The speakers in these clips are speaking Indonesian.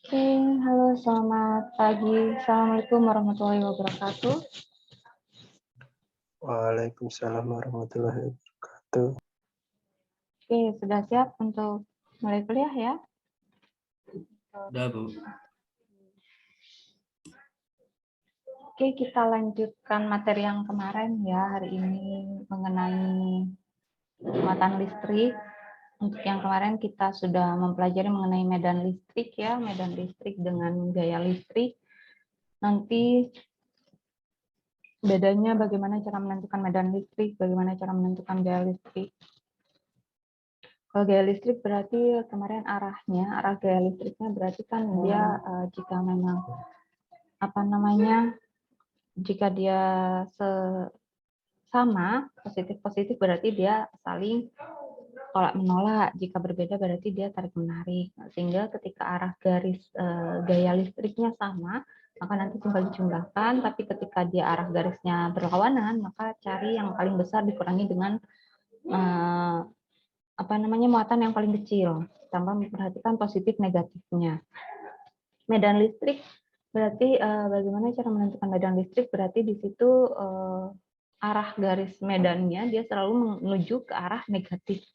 Oke, halo selamat pagi. Assalamualaikum warahmatullahi wabarakatuh. Waalaikumsalam warahmatullahi wabarakatuh. Oke, sudah siap untuk mulai kuliah ya? Udah, Bu. Oke, kita lanjutkan materi yang kemarin ya, hari ini mengenai muatan listrik. Untuk yang kemarin kita sudah mempelajari mengenai medan listrik ya, medan listrik dengan gaya listrik. Nanti bedanya bagaimana cara menentukan medan listrik, bagaimana cara menentukan gaya listrik. Kalau gaya listrik berarti kemarin arah gaya listriknya berarti kan dia jika memang jika dia sama positif berarti dia saling tolak menolak, jika berbeda berarti dia tarik menarik. Sehingga ketika arah garis gaya listriknya sama maka nanti tinggal dijumlahkan, tapi ketika dia arah garisnya berlawanan maka cari yang paling besar dikurangi dengan muatan yang paling kecil tanpa memperhatikan positif negatifnya. Medan listrik berarti bagaimana cara menentukan medan listrik, berarti di situ arah garis medannya dia selalu menuju ke arah negatif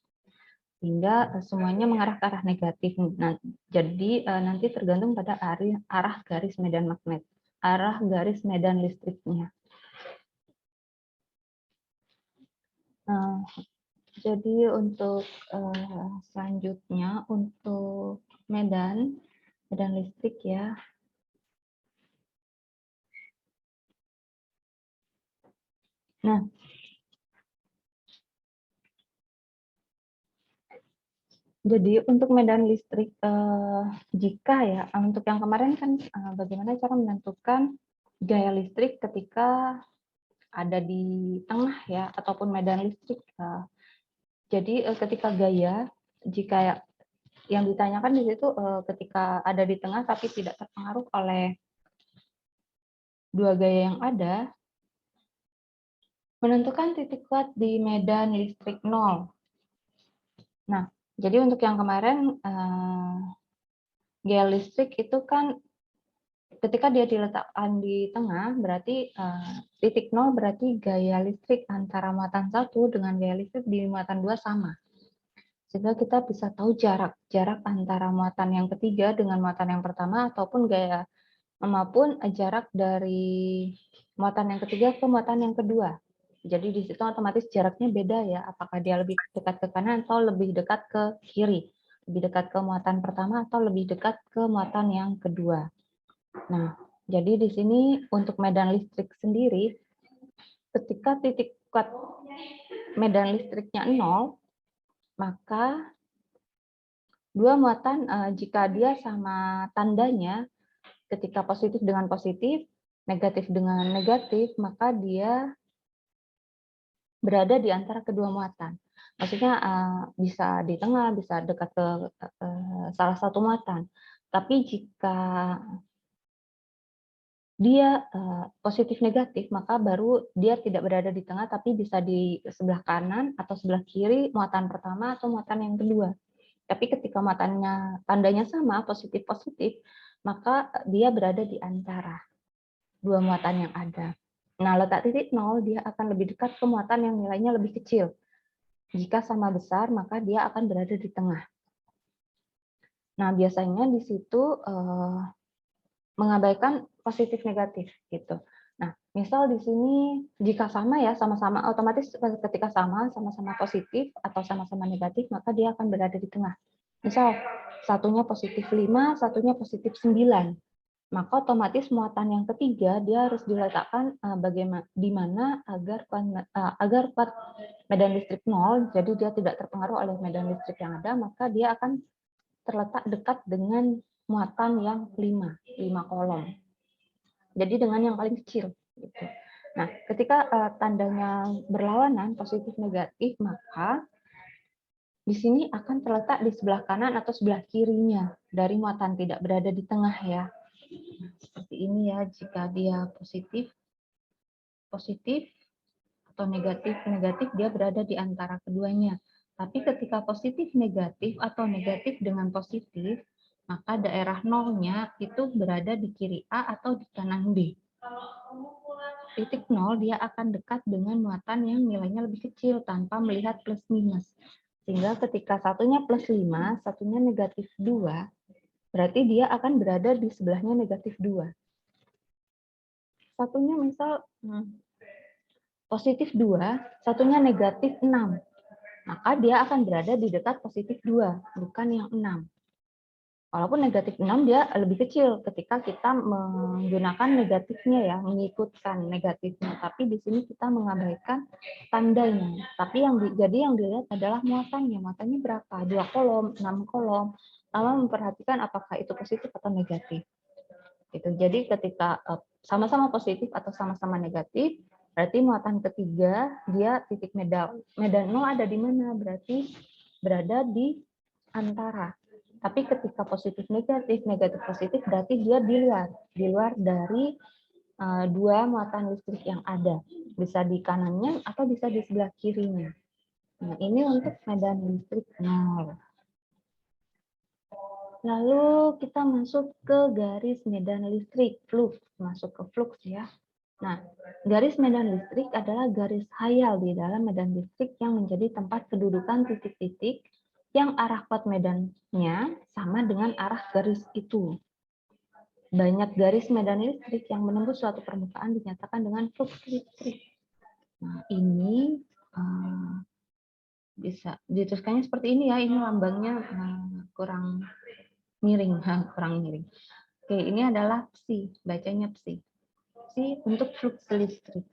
sehingga semuanya mengarah ke arah negatif. Nah, jadi nanti tergantung pada arah garis medan magnet, arah garis medan listriknya. Jadi untuk selanjutnya untuk medan listrik ya. Nah, jadi untuk medan listrik jika ya untuk yang kemarin kan bagaimana cara menentukan gaya listrik ketika ada di tengah ya ataupun medan listrik. Jadi ketika gaya jika yang ditanyakan di situ ketika ada di tengah tapi tidak terpengaruh oleh dua gaya yang ada, menentukan titik kuat di medan listrik 0. Nah, jadi untuk yang kemarin gaya listrik itu kan ketika dia diletakkan di tengah berarti titik 0 berarti gaya listrik antara muatan 1 dengan gaya listrik di muatan 2 sama. Sehingga kita bisa tahu jarak antara muatan yang ketiga dengan muatan yang pertama ataupun jarak dari muatan yang ketiga ke muatan yang kedua. Jadi di situ otomatis jaraknya beda ya, apakah dia lebih dekat ke kanan atau lebih dekat ke kiri, lebih dekat ke muatan pertama atau lebih dekat ke muatan yang kedua. Nah, jadi di sini untuk medan listrik sendiri, ketika titik kuat medan listriknya 0, maka dua muatan jika dia sama tandanya, ketika positif dengan positif, negatif dengan negatif, maka dia berada di antara kedua muatan. Maksudnya bisa di tengah, bisa dekat ke salah satu muatan. Tapi jika dia positif negatif, maka baru dia tidak berada di tengah, tapi bisa di sebelah kanan atau sebelah kiri muatan pertama atau muatan yang kedua. Tapi ketika tandanya sama, positif-positif, maka dia berada di antara dua muatan yang ada. Nah, letak titik 0 dia akan lebih dekat ke muatan yang nilainya lebih kecil. Jika sama besar, maka dia akan berada di tengah. Nah, biasanya di situ mengabaikan positif negatif gitu. Nah, misal di sini jika sama ya, sama-sama otomatis ketika sama-sama positif atau sama-sama negatif, maka dia akan berada di tengah. Misal satunya positif 5, satunya positif 9. Maka otomatis muatan yang ketiga dia harus diletakkan di mana agar kuat medan listrik 0, jadi dia tidak terpengaruh oleh medan listrik yang ada, maka dia akan terletak dekat dengan muatan yang 5 kolom. Jadi dengan yang paling kecil. Gitu. Nah, ketika tandanya berlawanan positif negatif, maka di sini akan terletak di sebelah kanan atau sebelah kirinya dari muatan, tidak berada di tengah ya. Seperti ini ya, jika dia positif atau negatif dia berada di antara keduanya. Tapi ketika positif negatif atau negatif dengan positif, maka daerah nolnya itu berada di kiri A atau di kanan B. Titik nol dia akan dekat dengan muatan yang nilainya lebih kecil tanpa melihat plus minus. Sehingga ketika satunya plus 5, satunya negatif 2, berarti dia akan berada di sebelahnya negatif 2. Satunya misal positif 2, satunya negatif 6. Maka dia akan berada di dekat positif 2, bukan yang 6. Walaupun negatif 6 dia lebih kecil ketika kita menggunakan negatifnya ya, mengikutkan negatifnya. Tapi di sini kita mengabaikan tandanya. Tapi jadi yang dilihat adalah muatannya. Muatannya berapa? 2 kolom, 6 kolom. Lalu memperhatikan apakah itu positif atau negatif. Gitu. Jadi ketika sama-sama positif atau sama-sama negatif, berarti muatan ketiga dia titik medan nol ada di mana? Berarti berada di antara. Tapi ketika positif negatif positif berarti dia di luar dari dua muatan listrik yang ada. Bisa di kanannya atau bisa di sebelah kirinya. Nah, ini untuk medan listrik nol. Lalu kita masuk ke garis medan listrik, flux, masuk ke flux ya. Nah, garis medan listrik adalah garis hayal di dalam medan listrik yang menjadi tempat kedudukan titik-titik yang arah kuat medannya sama dengan arah garis itu. Banyak garis medan listrik yang menembus suatu permukaan dinyatakan dengan flux listrik. Nah, ini bisa dituliskannya seperti ini ya, ini lambangnya kurang miring. Oke, ini adalah psi, bacanya psi. Psi untuk flux listrik.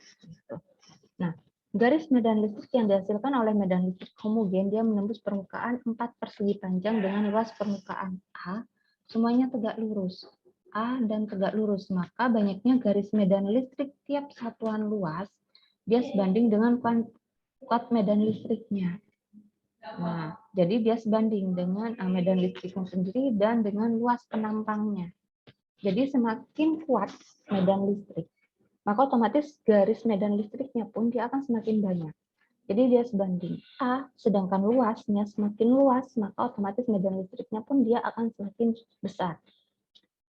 Nah, garis medan listrik yang dihasilkan oleh medan listrik homogen, dia menembus permukaan 4 persegi panjang dengan luas permukaan A, semuanya tegak lurus. A dan tegak lurus, maka banyaknya garis medan listrik tiap satuan luas, dia sebanding dengan kuat medan listriknya. Nah, jadi dia sebanding dengan medan listriknya sendiri dan dengan luas penampangnya. Jadi semakin kuat medan listrik, maka otomatis garis medan listriknya pun dia akan semakin banyak. Jadi dia sebanding A, sedangkan luasnya semakin luas, maka otomatis medan listriknya pun dia akan semakin besar.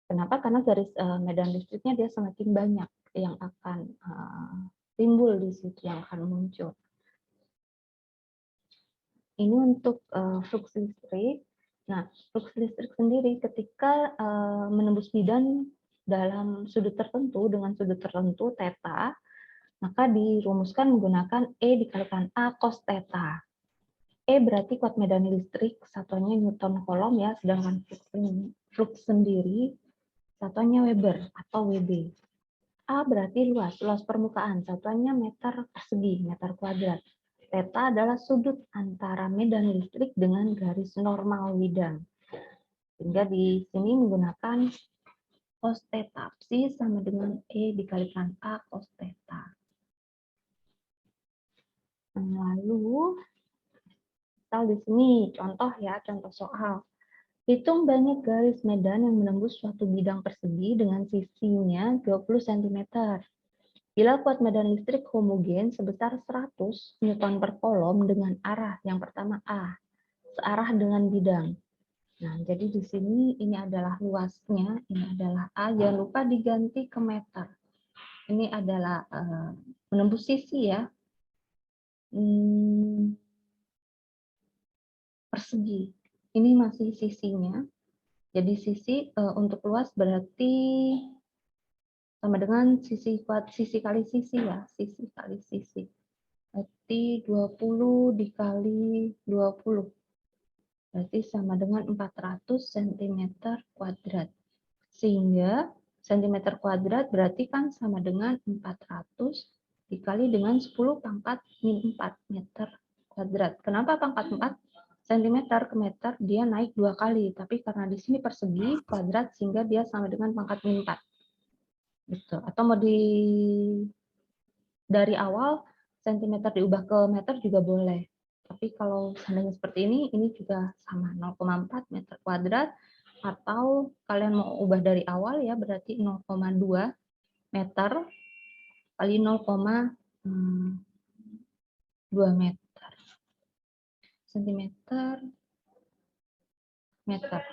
Kenapa? Karena garis medan listriknya dia semakin banyak yang akan timbul di situ, yang akan muncul. Ini untuk flux listrik. Nah, flux listrik sendiri ketika menembus bidan dalam sudut tertentu dengan sudut tertentu theta, maka dirumuskan menggunakan E dikalikan A cos theta. E berarti kuat medan listrik, satuannya Newton kolom ya, sedangkan flux sendiri satuannya Weber atau WB. A berarti luas permukaan, satuannya meter persegi, meter kuadrat. Theta adalah sudut antara medan listrik dengan garis normal bidang. Sehingga di sini menggunakan cos theta. Psi sama dengan E dikalikan A cos theta. Lalu, misal di sini contoh ya, contoh soal. Hitung banyak garis medan yang menembus suatu bidang persegi dengan sisinya 20 cm. Bila kuat medan listrik homogen sebesar 100 Newton per kolom dengan arah yang pertama A, searah dengan bidang. Nah, jadi di sini ini adalah luasnya, ini adalah A, jangan lupa diganti ke meter. Ini adalah menembus sisi ya, persegi. Ini masih sisinya. Jadi sisi untuk luas berarti sama dengan sisi kali sisi ya, sisi kali sisi. Berarti 20 dikali 20. Berarti sama dengan 400 cm kuadrat. Sehingga cm kuadrat berarti kan sama dengan 400 dikali dengan 10 pangkat min 4 meter kuadrat. Kenapa pangkat 4? Cm ke meter dia naik 2 kali, tapi karena di sini persegi kuadrat sehingga dia sama dengan pangkat min 4. Gitu. Atau mau dari awal cm diubah ke meter juga boleh. Tapi kalau seandainya seperti ini juga sama 0,4 meter kuadrat, atau kalian mau ubah dari awal ya berarti 0,2 meter kali 0,2 meter. Cm meter.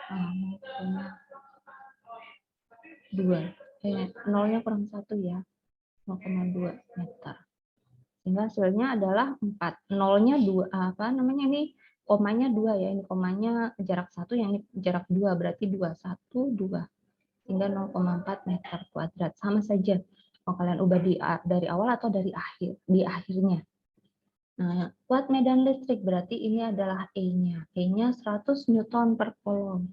0,2. Nolnya kurang 1 ya. 0,2 meter. Sehingga hasilnya adalah 4. Nolnya 2, ini komanya 2 ya. Ini komanya jarak 1, yang ini jarak 2, berarti 2, 1, 2. Sehingga 0,4 meter kuadrat. Sama saja. Mau kalian ubah dari awal atau dari akhirnya. Nah, kuat medan listrik berarti ini adalah E-nya. E-nya 100 Newton per Coulomb.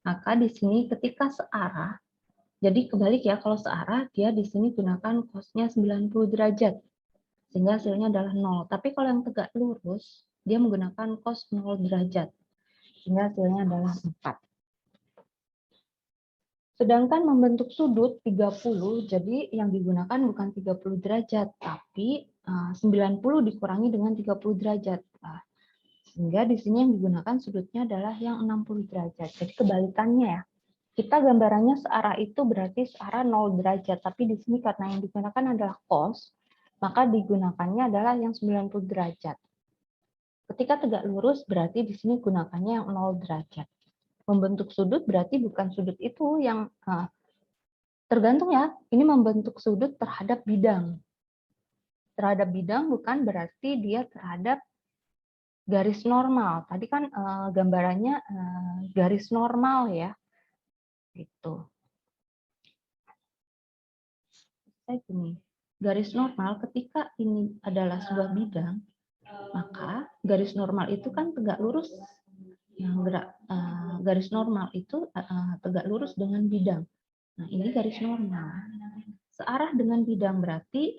Maka di sini ketika searah, jadi kebalik ya, kalau searah dia di sini gunakan cos-nya 90 derajat. Sehingga hasilnya adalah 0. Tapi kalau yang tegak lurus, dia menggunakan cos 0 derajat. Sehingga hasilnya adalah 4. Sedangkan membentuk sudut 30, jadi yang digunakan bukan 30 derajat, tapi 90 dikurangi dengan 30 derajat. Sehingga di sini yang digunakan sudutnya adalah yang 60 derajat. Jadi kebalikannya ya. Kita gambarannya searah itu berarti searah 0 derajat, tapi di sini karena yang digunakan adalah cos, maka digunakannya adalah yang 90 derajat. Ketika tegak lurus berarti di sini gunakannya yang 0 derajat. Membentuk sudut berarti bukan sudut itu yang tergantung ya, ini membentuk sudut terhadap bidang. Terhadap bidang bukan berarti dia terhadap garis normal. Tadi kan gambarannya garis normal ya. Gitu. Saya gini, garis normal ketika ini adalah sebuah bidang, maka garis normal itu kan tegak lurus. Garis normal itu tegak lurus dengan bidang. Nah, ini garis normal. Searah dengan bidang berarti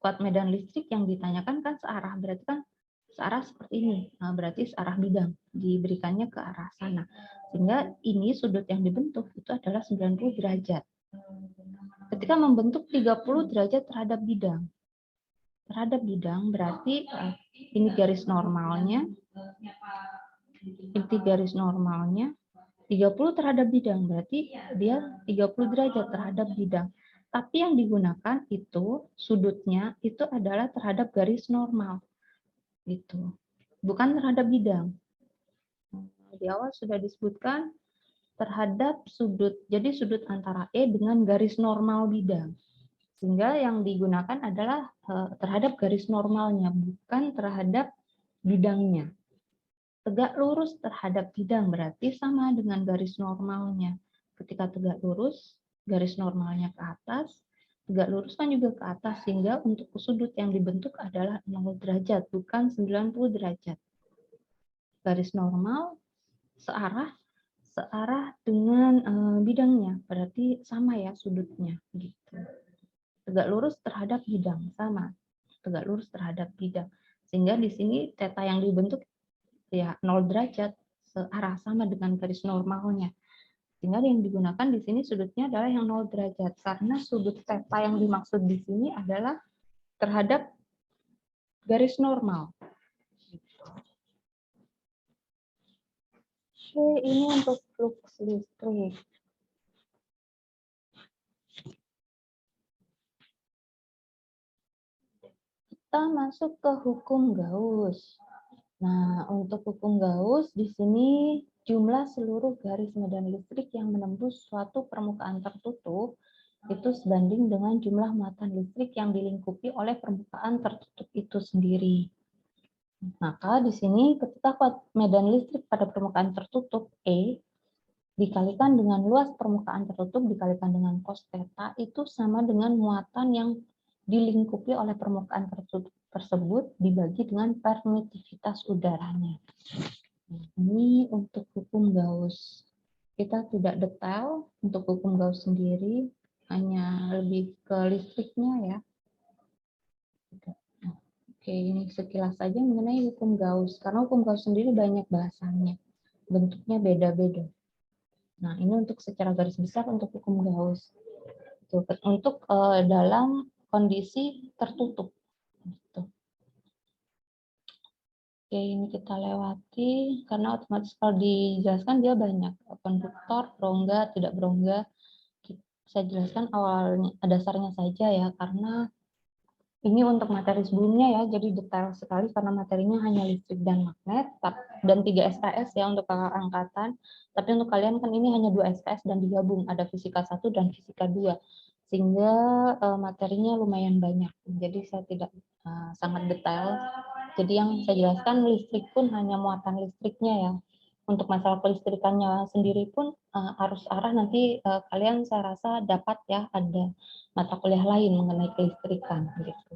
kuat medan listrik yang ditanyakan kan searah, berarti kan searah seperti ini. Nah, berarti searah bidang diberikannya ke arah sana. Sehingga ini sudut yang dibentuk itu adalah 90 derajat. Ketika membentuk 30 derajat terhadap bidang. Terhadap bidang berarti ini garis normalnya. Inti garis normalnya 30 terhadap bidang, berarti dia 30 derajat terhadap bidang. Tapi yang digunakan itu sudutnya itu adalah terhadap garis normal. Gitu. Bukan terhadap bidang. Di awal sudah disebutkan terhadap sudut. Jadi sudut antara E dengan garis normal bidang. Sehingga yang digunakan adalah terhadap garis normalnya, bukan terhadap bidangnya. Tegak lurus terhadap bidang berarti sama dengan garis normalnya. Ketika tegak lurus, garis normalnya ke atas, tegak lurus kan juga ke atas, sehingga untuk sudut yang dibentuk adalah 0 derajat, bukan 90 derajat. Garis normal searah dengan bidangnya, berarti sama ya sudutnya. Gitu. Tegak lurus terhadap bidang, sama. Tegak lurus terhadap bidang. Sehingga di sini theta yang dibentuk ya 0 derajat, searah sama dengan garis normalnya. Sehingga yang digunakan di sini sudutnya adalah yang 0 derajat. Karena sudut theta yang dimaksud di sini adalah terhadap garis normal. Oke, ini untuk flux listrik. Kita masuk ke hukum Gauss. Nah, untuk hukum Gauss di sini jumlah seluruh garis medan listrik yang menembus suatu permukaan tertutup itu sebanding dengan jumlah muatan listrik yang dilingkupi oleh permukaan tertutup itu sendiri. Maka di sini ketika kuat medan listrik pada permukaan tertutup E dikalikan dengan luas permukaan tertutup dikalikan dengan cos theta itu sama dengan muatan yang dilingkupi oleh permukaan tertutup tersebut dibagi dengan permitivitas udaranya. Nah, ini untuk hukum Gauss. Kita tidak detail untuk hukum Gauss sendiri, hanya lebih ke listriknya ya. Oke, ini sekilas saja mengenai hukum Gauss. Karena hukum Gauss sendiri banyak bahasannya. Bentuknya beda-beda. Nah, ini untuk secara garis besar untuk hukum Gauss. Untuk dalam kondisi tertutup. Gitu. Oke, ini kita lewati karena otomatis kalau dijelaskan dia banyak. Konduktor, berongga, tidak berongga. Saya jelaskan awalnya dasarnya saja ya, karena Ini untuk materi sebelumnya ya, jadi detail sekali karena materinya hanya listrik dan magnet dan 3 SKS ya untuk kakak angkatan. Tapi untuk kalian kan ini hanya 2 SKS dan digabung, ada fisika 1 dan fisika 2. Sehingga materinya lumayan banyak. Jadi saya tidak sangat detail. Jadi yang saya jelaskan listrik pun hanya muatan listriknya ya. Untuk masalah kelistrikannya sendiri pun arus arah nanti kalian saya rasa dapat ya, ada mata kuliah lain mengenai kelistrikan gitu.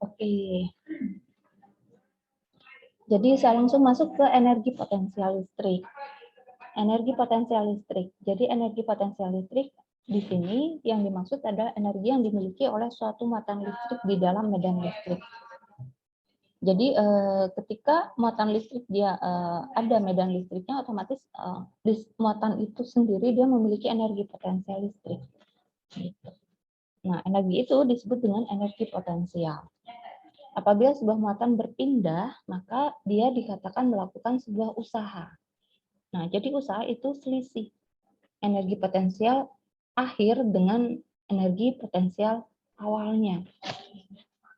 Oke. Jadi saya langsung masuk ke energi potensial listrik. Energi potensial listrik. Jadi energi potensial listrik di sini yang dimaksud adalah energi yang dimiliki oleh suatu muatan listrik di dalam medan listrik. Jadi ketika muatan listrik dia ada medan listriknya, otomatis muatan itu sendiri dia memiliki energi potensial listrik. Gitu. Nah, energi itu disebut dengan energi potensial. Apabila sebuah muatan berpindah, maka dia dikatakan melakukan sebuah usaha. Nah, jadi usaha itu selisih energi potensial akhir dengan energi potensial awalnya.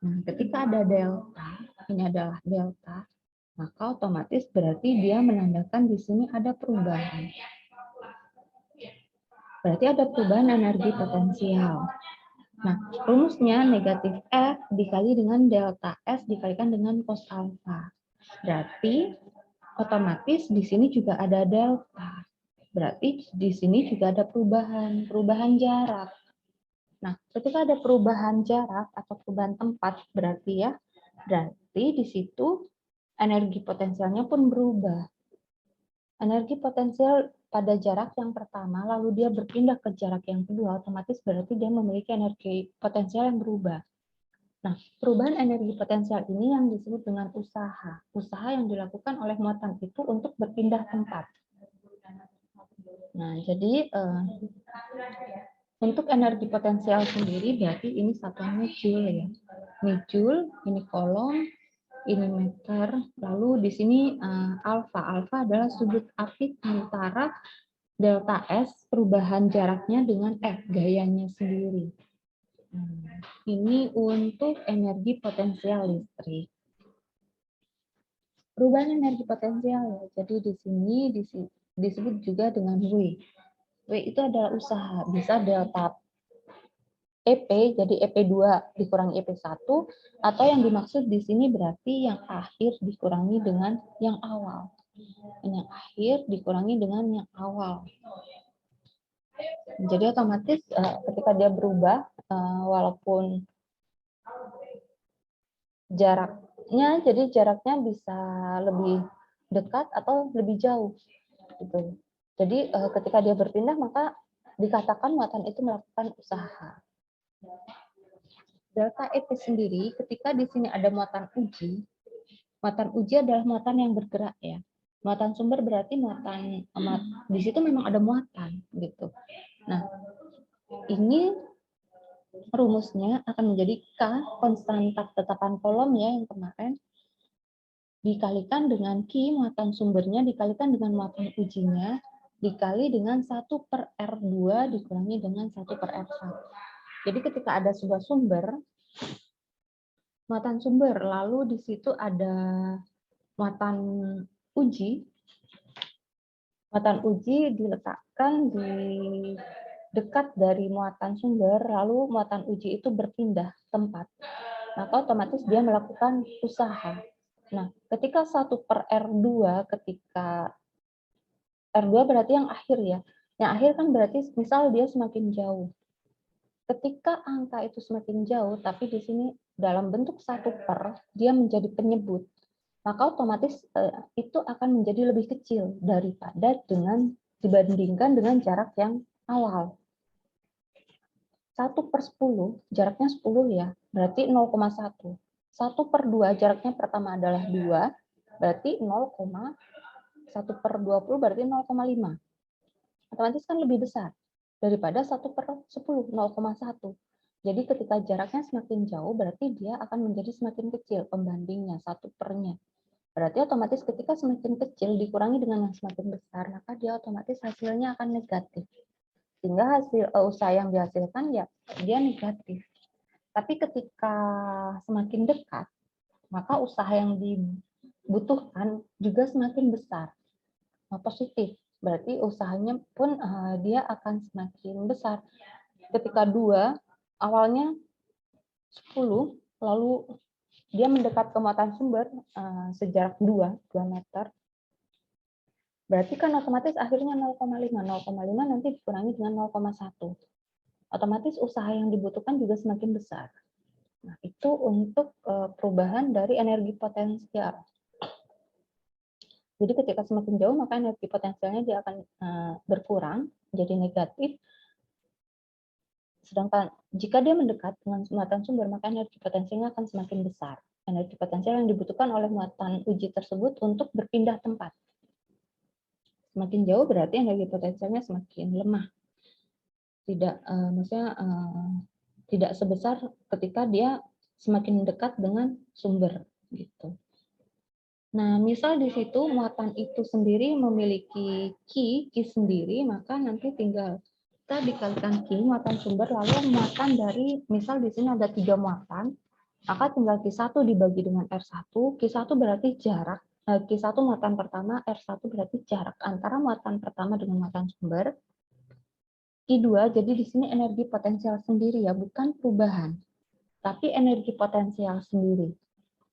Nah, ketika ada delta, ini adalah delta, maka otomatis berarti dia menandakan di sini ada perubahan. Berarti ada perubahan energi potensial. Nah, rumusnya negatif F dikali dengan delta S dikalikan dengan cos alfa. Berarti otomatis di sini juga ada delta. Berarti di sini juga ada perubahan jarak. Nah, ketika ada perubahan jarak atau perubahan tempat berarti di situ energi potensialnya pun berubah. Energi potensial pada jarak yang pertama, lalu dia berpindah ke jarak yang kedua, otomatis berarti dia memiliki energi potensial yang berubah. Nah, perubahan energi potensial ini yang disebut dengan usaha. Usaha yang dilakukan oleh muatan itu untuk berpindah tempat. Nah, jadi untuk energi potensial sendiri berarti ini satuannya joule ya. Ini joule, ini kolom, ini meter, lalu di sini alfa. Alfa adalah sudut apit antara delta S, perubahan jaraknya dengan F, gayanya sendiri. Ini untuk energi potensial listrik. Perubahan energi potensial ya, jadi di sini disebut juga dengan W. W itu adalah usaha, bisa delta EP, jadi EP2 dikurangi EP1, atau yang dimaksud di sini berarti yang akhir dikurangi dengan yang awal. Yang akhir dikurangi dengan yang awal. Jadi otomatis ketika dia berubah, walaupun jaraknya bisa lebih dekat atau lebih jauh. Gitu. Jadi ketika dia berpindah, maka dikatakan muatan itu melakukan usaha. Delta EP sendiri, ketika di sini ada muatan uji adalah muatan yang bergerak ya. Muatan sumber berarti di situ memang ada muatan gitu. Nah, ini rumusnya akan menjadi K, konstanta tetapan kolom ya yang kemarin, dikalikan dengan Q, muatan sumbernya, dikalikan dengan muatan ujinya, dikali dengan 1/R2 dikurangi dengan 1/R1. Jadi ketika ada sebuah sumber, muatan sumber, lalu di situ ada muatan uji diletakkan di dekat dari muatan sumber, lalu muatan uji itu berpindah tempat, maka otomatis dia melakukan usaha. Nah, ketika 1/R2, ketika R2 berarti yang akhir ya. Yang akhir kan berarti misal dia semakin jauh. Ketika angka itu semakin jauh, tapi di sini dalam bentuk 1/, dia menjadi penyebut, maka otomatis itu akan menjadi lebih kecil daripada dibandingkan dengan jarak yang awal. 1/10, jaraknya 10 ya, berarti 0,1. 1/2, jaraknya pertama adalah 2, berarti 1/20 berarti 0,5. Otomatis kan lebih besar daripada 1/10, 0,1. Jadi ketika jaraknya semakin jauh, berarti dia akan menjadi semakin kecil pembandingnya, 1/nya. Berarti otomatis ketika semakin kecil dikurangi dengan yang semakin besar, maka dia otomatis hasilnya akan negatif. Sehingga hasil usaha yang dihasilkan ya dia negatif. Tapi ketika semakin dekat, maka usaha yang dibutuhkan juga semakin besar. Nah, positif. Berarti usahanya pun dia akan semakin besar. Ketika 2, awalnya 10, lalu dia mendekat ke muatan sumber sejarak 2 meter. Berarti kan otomatis akhirnya 0,5. 0,5 nanti dikurangi dengan 0,1. Otomatis usaha yang dibutuhkan juga semakin besar. Nah, itu untuk perubahan dari energi potensial. Jadi ketika semakin jauh, maka energi potensialnya dia akan berkurang, jadi negatif. Sedangkan jika dia mendekat dengan muatan sumber, maka energi potensialnya akan semakin besar. Energi potensial yang dibutuhkan oleh muatan uji tersebut untuk berpindah tempat. Semakin jauh berarti energi potensialnya semakin lemah. Tidak sebesar ketika dia semakin dekat dengan sumber gitu. Nah, misal di situ muatan itu sendiri memiliki Q sendiri, maka nanti tinggal kita dikalikan Q muatan sumber, lalu muatan dari, misal di sini ada 3 muatan, maka tinggal Q1 dibagi dengan R1, Q1 berarti jarak, Q1 muatan pertama, R1 berarti jarak antara muatan pertama dengan muatan sumber. Q2, jadi di sini energi potensial sendiri ya, bukan perubahan, tapi energi potensial sendiri.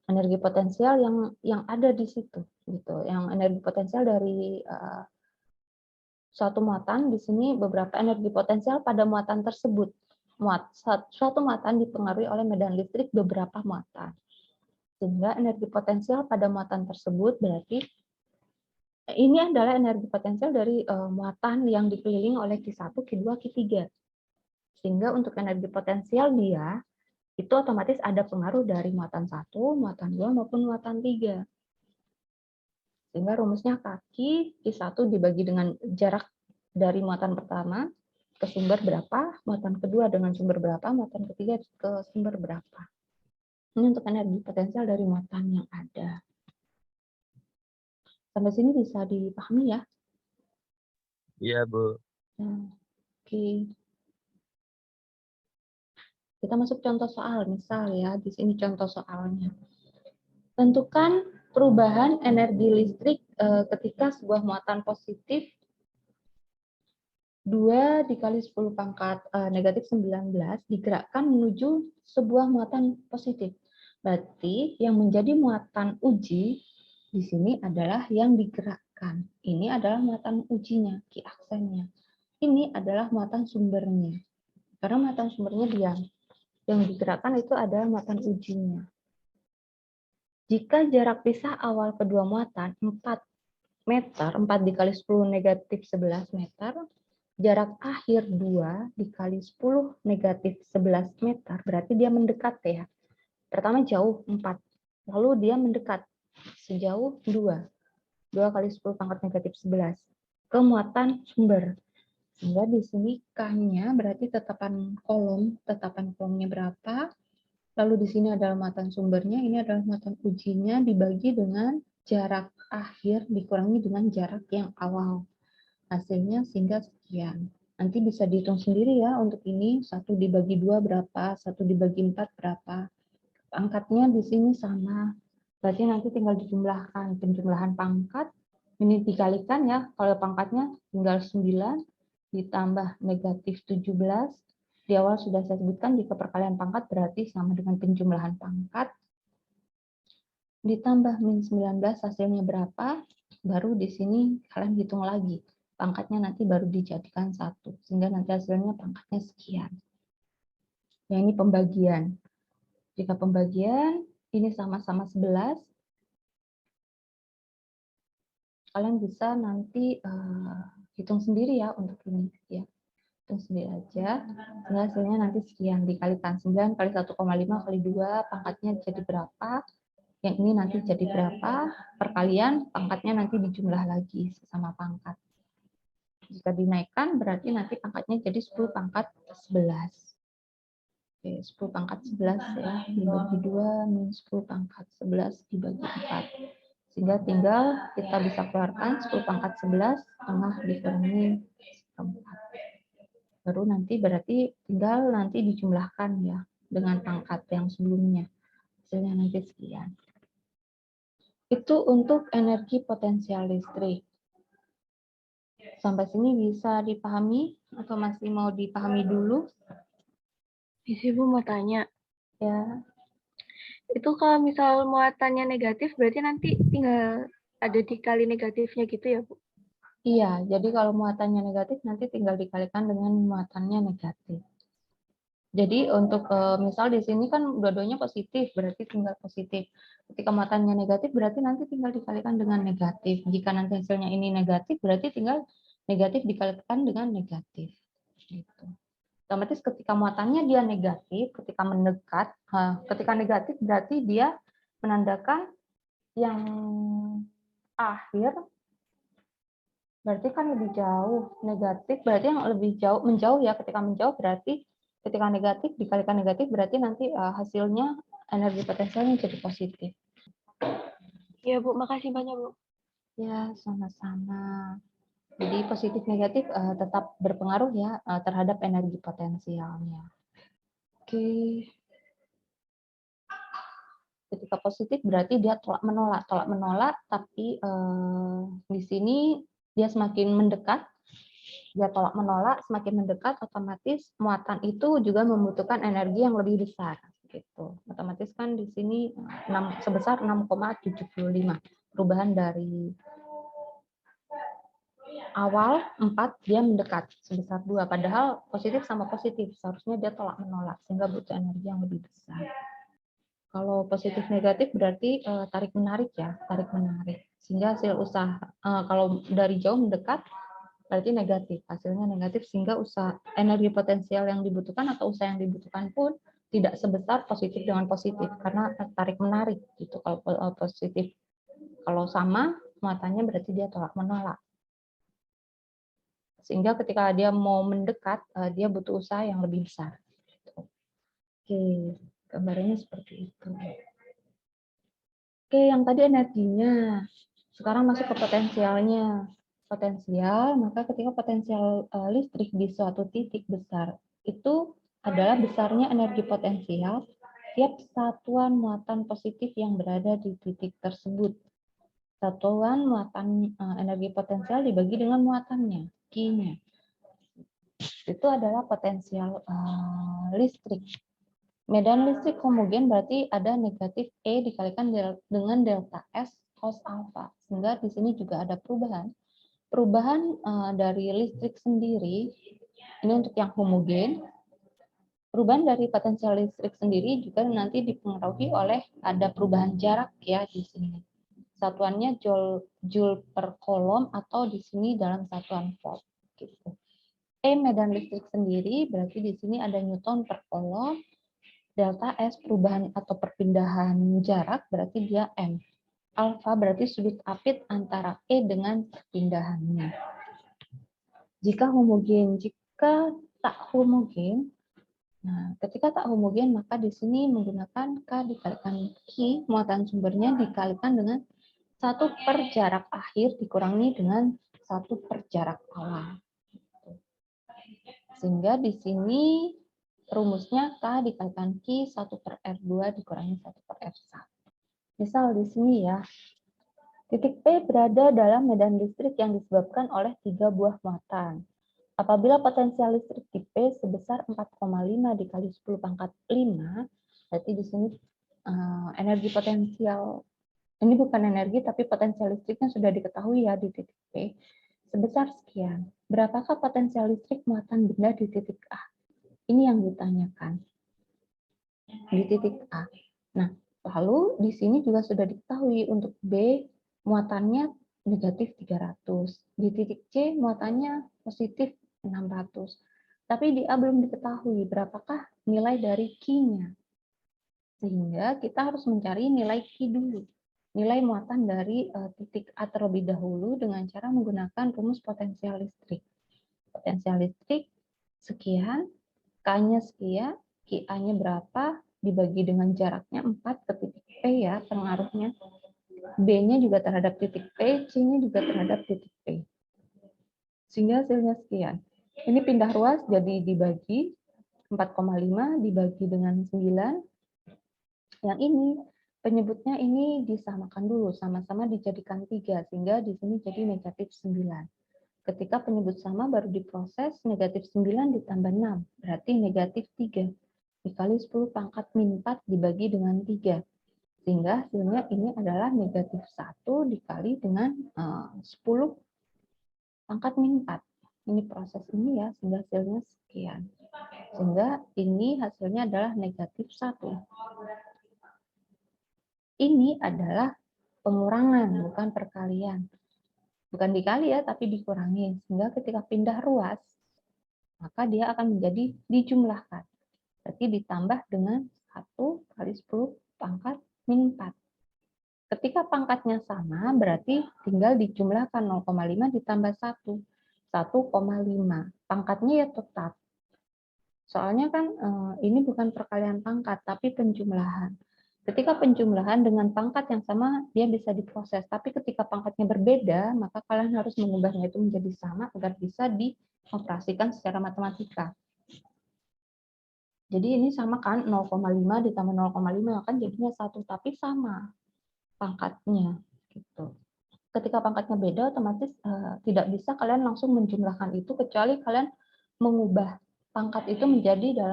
Energi potensial yang ada di situ gitu. Yang energi potensial dari suatu muatan, di sini beberapa energi potensial pada muatan tersebut. Suatu muatan dipengaruhi oleh medan listrik beberapa muatan. Sehingga energi potensial pada muatan tersebut berarti ini adalah energi potensial dari muatan yang dikelilingi oleh Q1, Q2, Q3. Sehingga untuk energi potensial dia itu otomatis ada pengaruh dari muatan 1, muatan 2, maupun muatan 3. Sehingga rumusnya kaki Q1 dibagi dengan jarak dari muatan pertama ke sumber berapa, muatan kedua dengan sumber berapa, muatan ketiga ke sumber berapa. Ini untuk energi potensial dari muatan yang ada. Sampai sini bisa dipahami ya? Iya, Bu. Oke. Kita masuk contoh soal, misal ya, di sini contoh soalnya. Tentukan perubahan energi listrik ketika sebuah muatan positif 2 dikali 10 pangkat negatif 19 digerakkan menuju sebuah muatan positif. Berarti yang menjadi muatan uji di sini adalah yang digerakkan. Ini adalah muatan ujinya, Q aksennya. Ini adalah muatan sumbernya. Karena muatan sumbernya diam. Yang digerakkan itu adalah muatan ujinya. Jika jarak pisah awal kedua muatan 4 meter, 4 dikali 10 negatif 11 meter, jarak akhir 2 dikali 10 negatif 11 meter, berarti dia mendekat ya. Pertama jauh 4, lalu dia mendekat sejauh 2. 2 kali 10 pangkat negatif 11 ke muatan sumber. Sehingga di sini K-nya berarti tetapan kolomnya berapa, lalu di sini adalah muatan sumbernya, ini adalah muatan ujinya dibagi dengan jarak akhir dikurangi dengan jarak yang awal. Hasilnya sehingga sekian. Nanti bisa dihitung sendiri ya untuk ini, 1 dibagi 2 berapa, 1 dibagi 4 berapa. Pangkatnya di sini sama. Berarti nanti tinggal dijumlahkan. Penjumlahan pangkat, ini dikalikan ya, kalau pangkatnya tinggal 9, ditambah negatif 17. Di awal sudah saya sebutkan, jika perkalian pangkat berarti sama dengan penjumlahan pangkat. Ditambah min 19, hasilnya berapa? Baru di sini kalian hitung lagi. Pangkatnya nanti baru dijadikan 1. Sehingga nanti hasilnya pangkatnya sekian. Ya, ini pembagian. Jika pembagian, ini sama-sama 11. Kalian bisa nanti hitung sendiri ya untuk ini. Ya. Hitung sendiri aja. Sehingga hasilnya nanti sekian. Dikalikan 9 kali 1,5 kali 2, pangkatnya jadi berapa? Yang ini nanti jadi berapa? Perkalian, pangkatnya nanti dijumlah lagi sesama pangkat. Jika dinaikkan, berarti nanti pangkatnya jadi 10 pangkat 11. Oke, 10 pangkat 11 ya, dibagi 2, min 10 pangkat 11 dibagi 4. Sehingga tinggal kita bisa keluarkan 10 pangkat 11, setengah dikurangi 4. Baru nanti berarti tinggal nanti dijumlahkan ya. dengan pangkat yang sebelumnya. Hasilnya nanti sekian. Itu untuk energi potensial listrik. Sampai sini bisa dipahami atau masih mau dipahami dulu? Isi Bu mau tanya, Ya, itu kalau misal muatannya negatif, berarti nanti tinggal ada dikali negatifnya gitu ya Bu? iya. Jadi kalau muatannya negatif nanti tinggal dikalikan dengan muatannya negatif. Jadi untuk misal di sini kan dua-duanya positif, berarti tinggal positif. Ketika muatannya negatif, berarti nanti tinggal dikalikan dengan negatif. Jika nanti hasilnya ini negatif, berarti tinggal negatif dikalikan dengan negatif. Gitu. Otomatis ketika muatannya dia negatif, ketika mendekat, ketika negatif berarti dia menandakan yang akhir, berarti kan lebih jauh. Negatif berarti yang lebih jauh, menjauh ya. Ketika menjauh berarti ketika negatif dikalikan negatif berarti nanti hasilnya energi potensialnya jadi positif. Ya Bu, makasih banyak Bu. Ya, sama-sama. Jadi positif negatif tetap berpengaruh ya terhadap energi potensialnya. Oke. Ketika positif berarti dia tolak menolak, tapi di sini dia semakin mendekat, dia tolak menolak, semakin mendekat, otomatis muatan itu juga membutuhkan energi yang lebih besar, gitu. Otomatis kan di sini sebesar 6,75 perubahan dari awal 4 dia mendekat sebesar 2, padahal positif sama positif seharusnya dia tolak menolak sehingga butuh energi yang lebih besar. Kalau positif negatif berarti tarik menarik ya, tarik menarik. Sehingga hasil usaha kalau dari jauh mendekat berarti negatif, hasilnya negatif sehingga usaha energi potensial yang dibutuhkan atau usaha yang dibutuhkan pun tidak sebesar positif dengan positif karena tarik menarik gitu. Kalau positif kalau sama muatannya berarti dia tolak menolak. Sehingga ketika dia mau mendekat dia butuh usaha yang lebih besar. Oke, gambarnya seperti itu. Oke, yang tadi energinya. Sekarang masuk ke potensialnya. Potensial, maka ketika potensial listrik di suatu titik besar, itu adalah besarnya energi potensial tiap satuan muatan positif yang berada di titik tersebut. Satuan muatan energi potensial dibagi dengan muatannya, Q-nya. Itu adalah potensial listrik. Medan listrik homogen berarti ada negatif E dikalikan dengan delta S cos alfa. Sehingga di sini juga ada perubahan. Perubahan dari listrik sendiri, ini untuk yang homogen. Perubahan dari potensial listrik sendiri juga nanti dipengaruhi oleh ada perubahan jarak ya di sini. Satuannya joule per kolom atau di sini dalam satuan volt. Gitu. E medan listrik sendiri berarti di sini ada newton per kolom. Delta S perubahan atau perpindahan jarak berarti dia M. Alfa berarti sudut apit antara E dengan perpindahannya. Jika homogen, jika tak homogen, nah ketika tak homogen maka di sini menggunakan K dikalikan Q, muatan sumbernya dikalikan dengan 1 per jarak akhir dikurangi dengan 1 per jarak awal. Sehingga di sini rumusnya K dikalikan Q 1 per R2 dikurangi 1 per R1. Misal di sini ya, titik P berada dalam medan listrik yang disebabkan oleh 3 buah muatan. Apabila potensial listrik di P sebesar 4,5 dikali 10 pangkat 5, berarti di sini energi potensial, ini bukan energi tapi potensial listriknya sudah diketahui ya di titik P, sebesar sekian. Berapakah potensial listrik muatan benda di titik A? Ini yang ditanyakan di titik A. Nah, lalu di sini juga sudah diketahui untuk B muatannya negatif 300. Di titik C muatannya positif 600. Tapi di A belum diketahui berapakah nilai dari Q-nya. Sehingga kita harus mencari nilai Q dulu. Nilai muatan dari titik A terlebih dahulu dengan cara menggunakan rumus potensial listrik. Potensial listrik sekian, K-nya sekian, QA-nya berapa, dibagi dengan jaraknya 4 ke titik P ya, pengaruhnya. B-nya juga terhadap titik P, C-nya juga terhadap titik P. Sehingga hasilnya sekian. Ini pindah ruas jadi dibagi, 4,5 dibagi dengan 9. Yang ini penyebutnya ini disamakan dulu, sama-sama dijadikan 3, sehingga di sini jadi negatif 9. Ketika penyebut sama baru diproses, negatif 9 ditambah 6, berarti negatif 3. Dikali 10 pangkat min 4 dibagi dengan 3. Sehingga hasilnya ini adalah negatif 1 dikali dengan 10 pangkat min 4. Ini proses ini ya, sehingga hasilnya sekian. Sehingga ini hasilnya adalah negatif 1. Ini adalah pengurangan, bukan perkalian. Bukan dikali ya, tapi dikurangi. Sehingga ketika pindah ruas, maka dia akan menjadi dijumlahkan. Berarti ditambah dengan 1 kali 10 pangkat min 4. Ketika pangkatnya sama, berarti tinggal dijumlahkan 0,5 ditambah 1. 1,5. Pangkatnya ya tetap. Soalnya kan ini bukan perkalian pangkat, tapi penjumlahan. Ketika penjumlahan dengan pangkat yang sama, dia bisa diproses. Tapi ketika pangkatnya berbeda, maka kalian harus mengubahnya itu menjadi sama agar bisa dioperasikan secara matematika. Jadi ini sama kan, 0,5 ditambah 0,5 kan jadinya 1, tapi sama pangkatnya. Gitu. Ketika pangkatnya beda, otomatis tidak bisa kalian langsung menjumlahkan itu, kecuali kalian mengubah pangkat itu menjadi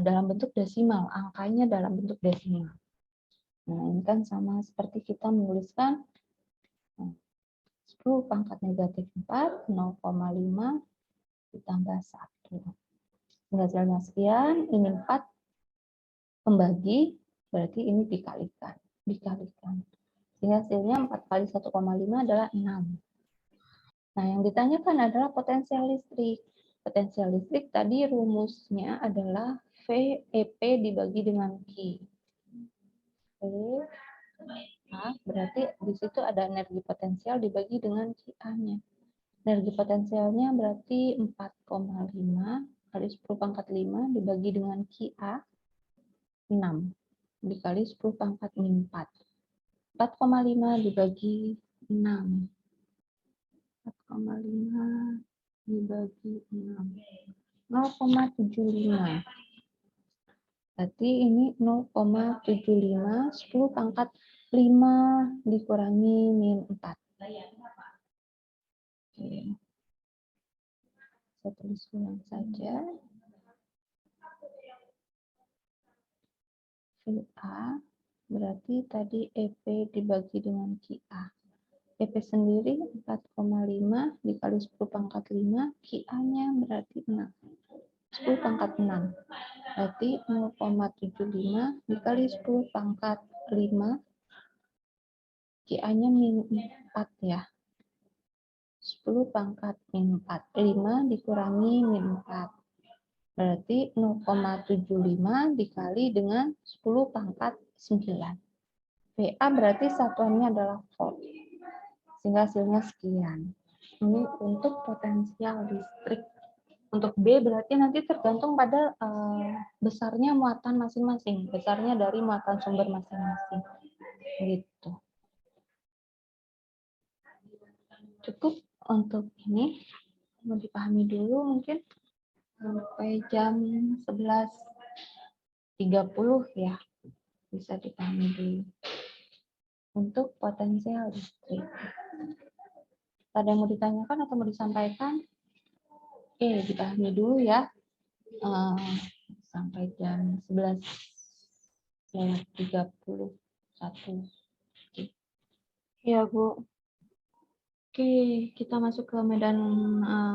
dalam bentuk desimal, angkanya dalam bentuk desimal. Nah, ini kan sama seperti kita menuliskan 10 pangkat negatif 4, 0,5 ditambah 1. Hasilnya sekian, ini 4 pembagi, berarti ini dikalikan. Sehingga hasilnya 4 kali 1,5 adalah 6. Nah, yang ditanyakan adalah potensial listrik. Potensial listrik tadi rumusnya adalah VEP dibagi dengan Q. Berarti di situ ada energi potensial dibagi dengan QA-nya. Energi potensialnya berarti 4,5 kali 10 pangkat 5 dibagi dengan QA 6 dikali 10 pangkat min 4. 4,5 dibagi 6. 4,5 dibagi 6. 0,75. Berarti ini 0,75, 10 pangkat 5 dikurangi min 4. Oke. Saya tulis ulang saja. VA berarti tadi EP dibagi dengan QA. EP sendiri 4,5 dikali 10 pangkat 5, QA-nya berarti 6. 10 pangkat 6. Berarti 0,75 dikali 10 pangkat 5, QA-nya min 4 ya. 10 pangkat min 4. 5 dikurangi min 4. Berarti 0,75 dikali dengan 10 pangkat 9. VA berarti satuannya adalah volt. Sehingga hasilnya sekian. Ini untuk potensial listrik. Untuk B berarti nanti tergantung pada besarnya muatan masing-masing. Besarnya dari muatan sumber masing-masing. Gitu. Cukup untuk ini. Mau dipahami dulu mungkin. Sampai jam 11.30 ya. Bisa dipahami dulu. Untuk potensial listrik. Ada yang mau ditanyakan atau mau disampaikan? Oke, dipahami dulu ya. Sampai jam 11.31. Ya, Bu. Oke, kita masuk ke medan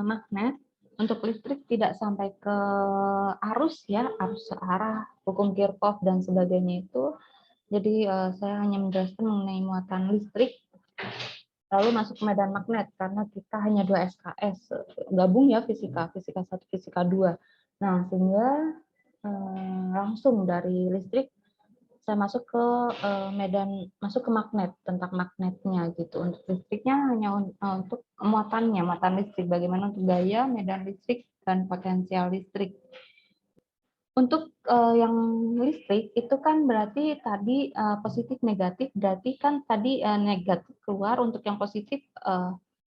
magnet. Untuk listrik tidak sampai ke arus ya, arus searah, hukum Kirchhoff dan sebagainya itu. Jadi saya hanya menjelaskan mengenai muatan listrik. Lalu masuk ke medan magnet karena kita hanya 2 SKS, gabung ya fisika 1, fisika 2. Nah, sehingga langsung dari listrik saya masuk ke masuk ke magnet, tentang magnetnya gitu. Untuk listriknya hanya untuk muatan listrik, bagaimana untuk gaya, medan listrik, dan potensial listrik. Untuk yang listrik itu kan berarti tadi positif negatif, berarti kan tadi negatif keluar, untuk yang positif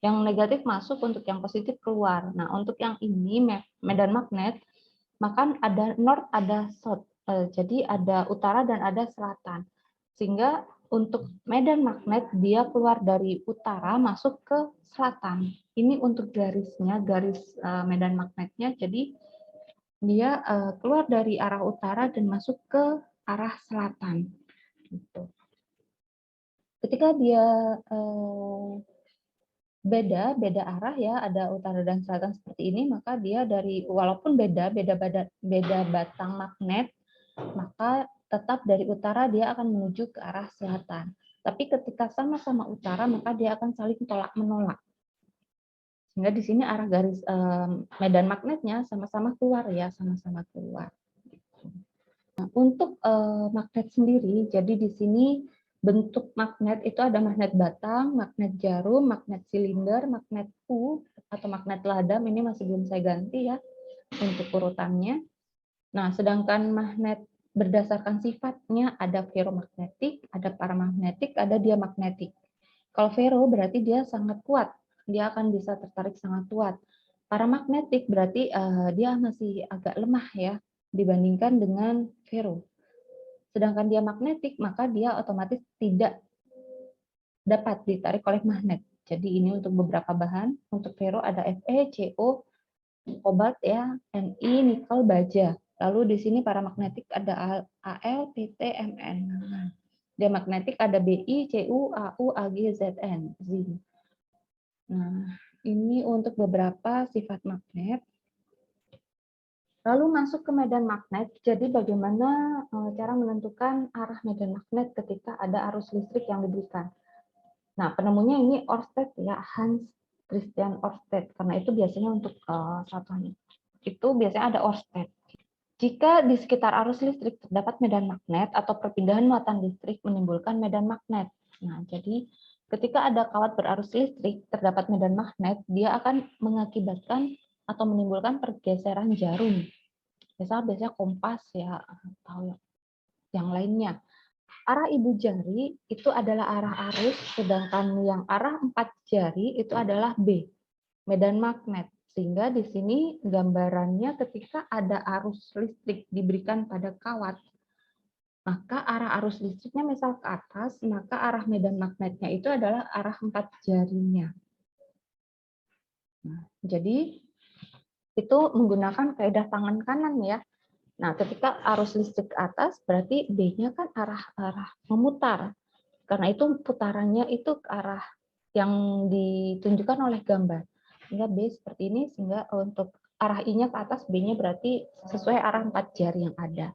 yang negatif masuk, untuk yang positif keluar. Nah, untuk yang ini medan magnet maka ada north, ada south. Jadi ada utara dan ada selatan. Sehingga untuk medan magnet dia keluar dari utara masuk ke selatan. Ini untuk garisnya, garis medan magnetnya. Jadi dia keluar dari arah utara dan masuk ke arah selatan. Gitu. Ketika dia beda arah ya, ada utara dan selatan seperti ini, maka dia dari walaupun beda batang magnet, maka tetap dari utara dia akan menuju ke arah selatan. Tapi ketika sama-sama utara, maka dia akan saling tolak menolak. Sehingga di sini arah garis medan magnetnya sama-sama keluar ya, sama-sama keluar. Nah, untuk magnet sendiri, jadi di sini bentuk magnet itu ada magnet batang, magnet jarum, magnet silinder, magnet U atau magnet ladam. Ini masih belum saya ganti ya untuk urutannya. Nah, sedangkan magnet berdasarkan sifatnya ada ferromagnetik, ada paramagnetik, ada diamagnetik. Kalau ferro berarti dia sangat kuat, dia akan bisa tertarik sangat kuat. Paramagnetik berarti dia masih agak lemah ya dibandingkan dengan ferro. Sedangkan diamagnetik maka dia otomatis tidak dapat ditarik oleh magnet. Jadi ini untuk beberapa bahan. Untuk ferro ada Fe, Co, kobalt ya, Ni, nikel, baja. Lalu di sini paramagnetik ada Al, Pt, Mn. Diamagnetik ada Bi, Cu, Au, Ag, Zn, Zn. Nah, ini untuk beberapa sifat magnet. Lalu masuk ke medan magnet. Jadi bagaimana cara menentukan arah medan magnet ketika ada arus listrik yang diberikan. Nah, penemunya ini Ørsted ya, Hans Christian Ørsted. Karena itu biasanya untuk satuan itu biasanya ada Ørsted. Jika di sekitar arus listrik terdapat medan magnet atau perpindahan muatan listrik menimbulkan medan magnet. Nah, jadi ketika ada kawat berarus listrik terdapat medan magnet, dia akan mengakibatkan atau menimbulkan pergeseran jarum. Biasanya kompas ya atau yang lainnya. Arah ibu jari itu adalah arah arus, sedangkan yang arah 4 jari itu adalah B, medan magnet. Sehingga di sini gambarannya ketika ada arus listrik diberikan pada kawat, maka arah arus listriknya misal ke atas, maka arah medan magnetnya itu adalah arah 4 jarinya. Nah, jadi itu menggunakan kaidah tangan kanan ya. Nah, ketika arus listrik ke atas, berarti B-nya kan arah memutar. Karena itu putarannya itu ke arah yang ditunjukkan oleh gambar. Sehingga B seperti ini, sehingga untuk arah I-nya ke atas, B-nya berarti sesuai arah 4 jari yang ada.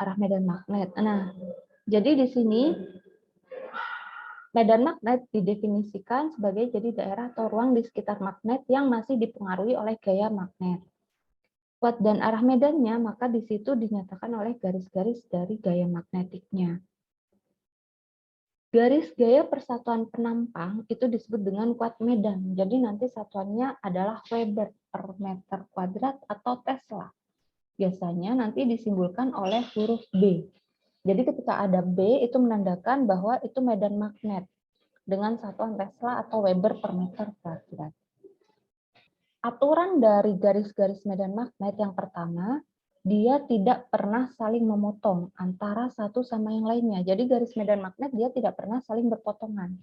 Arah medan magnet. Nah, jadi di sini medan magnet didefinisikan sebagai jadi daerah atau ruang di sekitar magnet yang masih dipengaruhi oleh gaya magnet. Kuat dan arah medannya, maka di situ dinyatakan oleh garis-garis dari gaya magnetiknya. Garis gaya persatuan penampang itu disebut dengan kuat medan. Jadi nanti satuannya adalah Weber per meter kuadrat atau Tesla. Biasanya nanti disimbolkan oleh huruf B. Jadi ketika ada B itu menandakan bahwa itu medan magnet dengan satuan Tesla atau Weber per meter kuadrat. Aturan dari garis-garis medan magnet yang pertama, dia tidak pernah saling memotong antara satu sama yang lainnya. Jadi garis medan magnet dia tidak pernah saling berpotongan.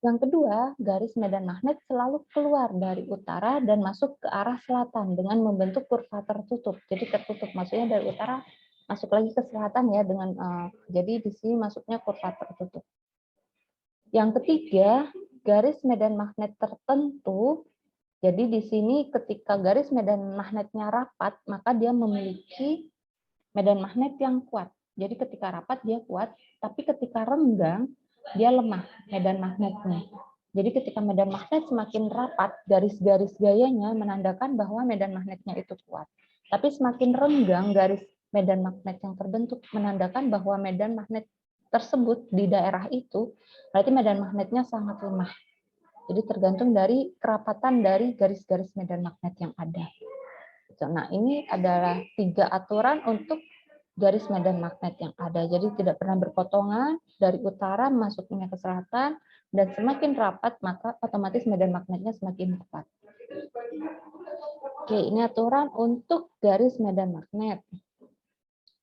Yang kedua, garis medan magnet selalu keluar dari utara dan masuk ke arah selatan dengan membentuk kurva tertutup. Jadi tertutup, maksudnya dari utara masuk lagi ke selatan ya dengan jadi di sini masuknya kurva tertutup. Yang ketiga, garis medan magnet tertentu. Jadi di sini ketika garis medan magnetnya rapat, maka dia memiliki medan magnet yang kuat. Jadi ketika rapat dia kuat, tapi ketika renggang dia lemah medan magnetnya. Jadi ketika medan magnet semakin rapat, garis-garis gayanya menandakan bahwa medan magnetnya itu kuat. Tapi semakin renggang garis medan magnet yang terbentuk menandakan bahwa medan magnet tersebut di daerah itu, berarti medan magnetnya sangat lemah. Jadi tergantung dari kerapatan dari garis-garis medan magnet yang ada. Nah, ini adalah 3 aturan untuk garis medan magnet yang ada. Jadi tidak pernah berpotongan dari utara masuknya ke selatan, dan semakin rapat maka otomatis medan magnetnya semakin kuat. Oke, ini aturan untuk garis medan magnet.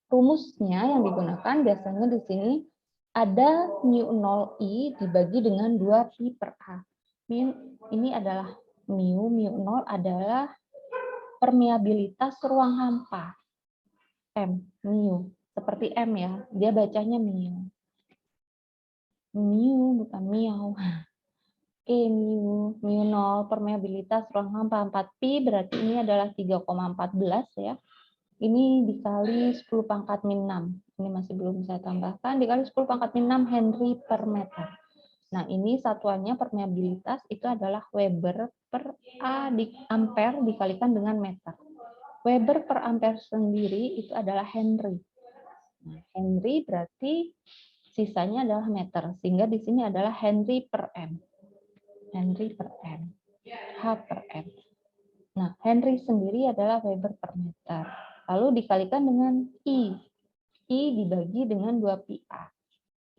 Rumusnya yang digunakan biasanya di sini ada μ0I dibagi dengan 2pi per A. Ini adalah μ0 adalah permeabilitas ruang hampa. M, mu, seperti M ya, dia bacanya mu. Mu bukan miau. Oke, mu 0, permeabilitas ruang hampa 4pi, berarti ini adalah 3,14 ya. Ini dikali 10 pangkat min 6. Ini masih belum saya tambahkan, dikali 10 pangkat min 6 Henry per meter. Nah, ini satuannya permeabilitas itu adalah Weber per ampere dikalikan dengan meter. Weber per ampere sendiri itu adalah Henry. Nah, Henry berarti sisanya adalah meter, sehingga di sini adalah Henry per M. Henry per M. H per M. Nah, Henry sendiri adalah Weber per meter. Lalu dikalikan dengan I. I dibagi dengan 2pi A.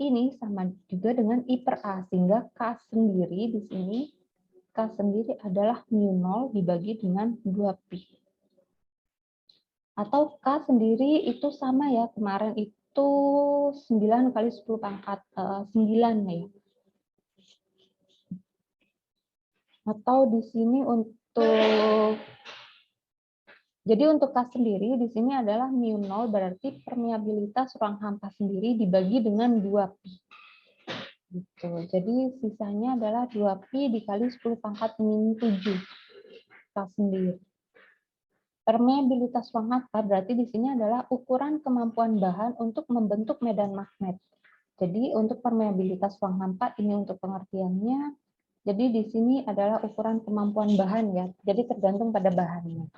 Ini sama juga dengan I per A, sehingga K sendiri di sini, K sendiri adalah μ0 dibagi dengan 2pi. Atau K sendiri itu sama ya, kemarin itu 9 kali 10 pangkat 9 ya. Atau di sini jadi untuk K sendiri di sini adalah μ0 berarti permeabilitas ruang hampa sendiri dibagi dengan 2pi. Gitu. Jadi sisanya adalah 2pi dikali 10 pangkat min 7 K sendiri. Permeabilitas ruang hampa berarti di sini adalah ukuran kemampuan bahan untuk membentuk medan magnet. Jadi untuk permeabilitas ruang hampa ini untuk pengertiannya, jadi di sini adalah ukuran kemampuan bahan ya. Jadi tergantung pada bahannya.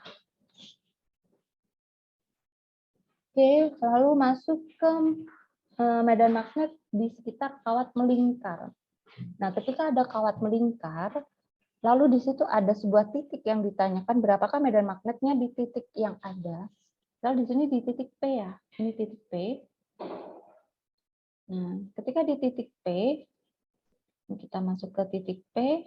Oke, lalu masuk ke medan magnet di sekitar kawat melingkar. Nah, ketika ada kawat melingkar, lalu di situ ada sebuah titik yang ditanyakan berapakah medan magnetnya di titik yang ada. Lalu di sini di titik P ya, ini titik P. Nah, ketika di titik P, kita masuk ke titik P,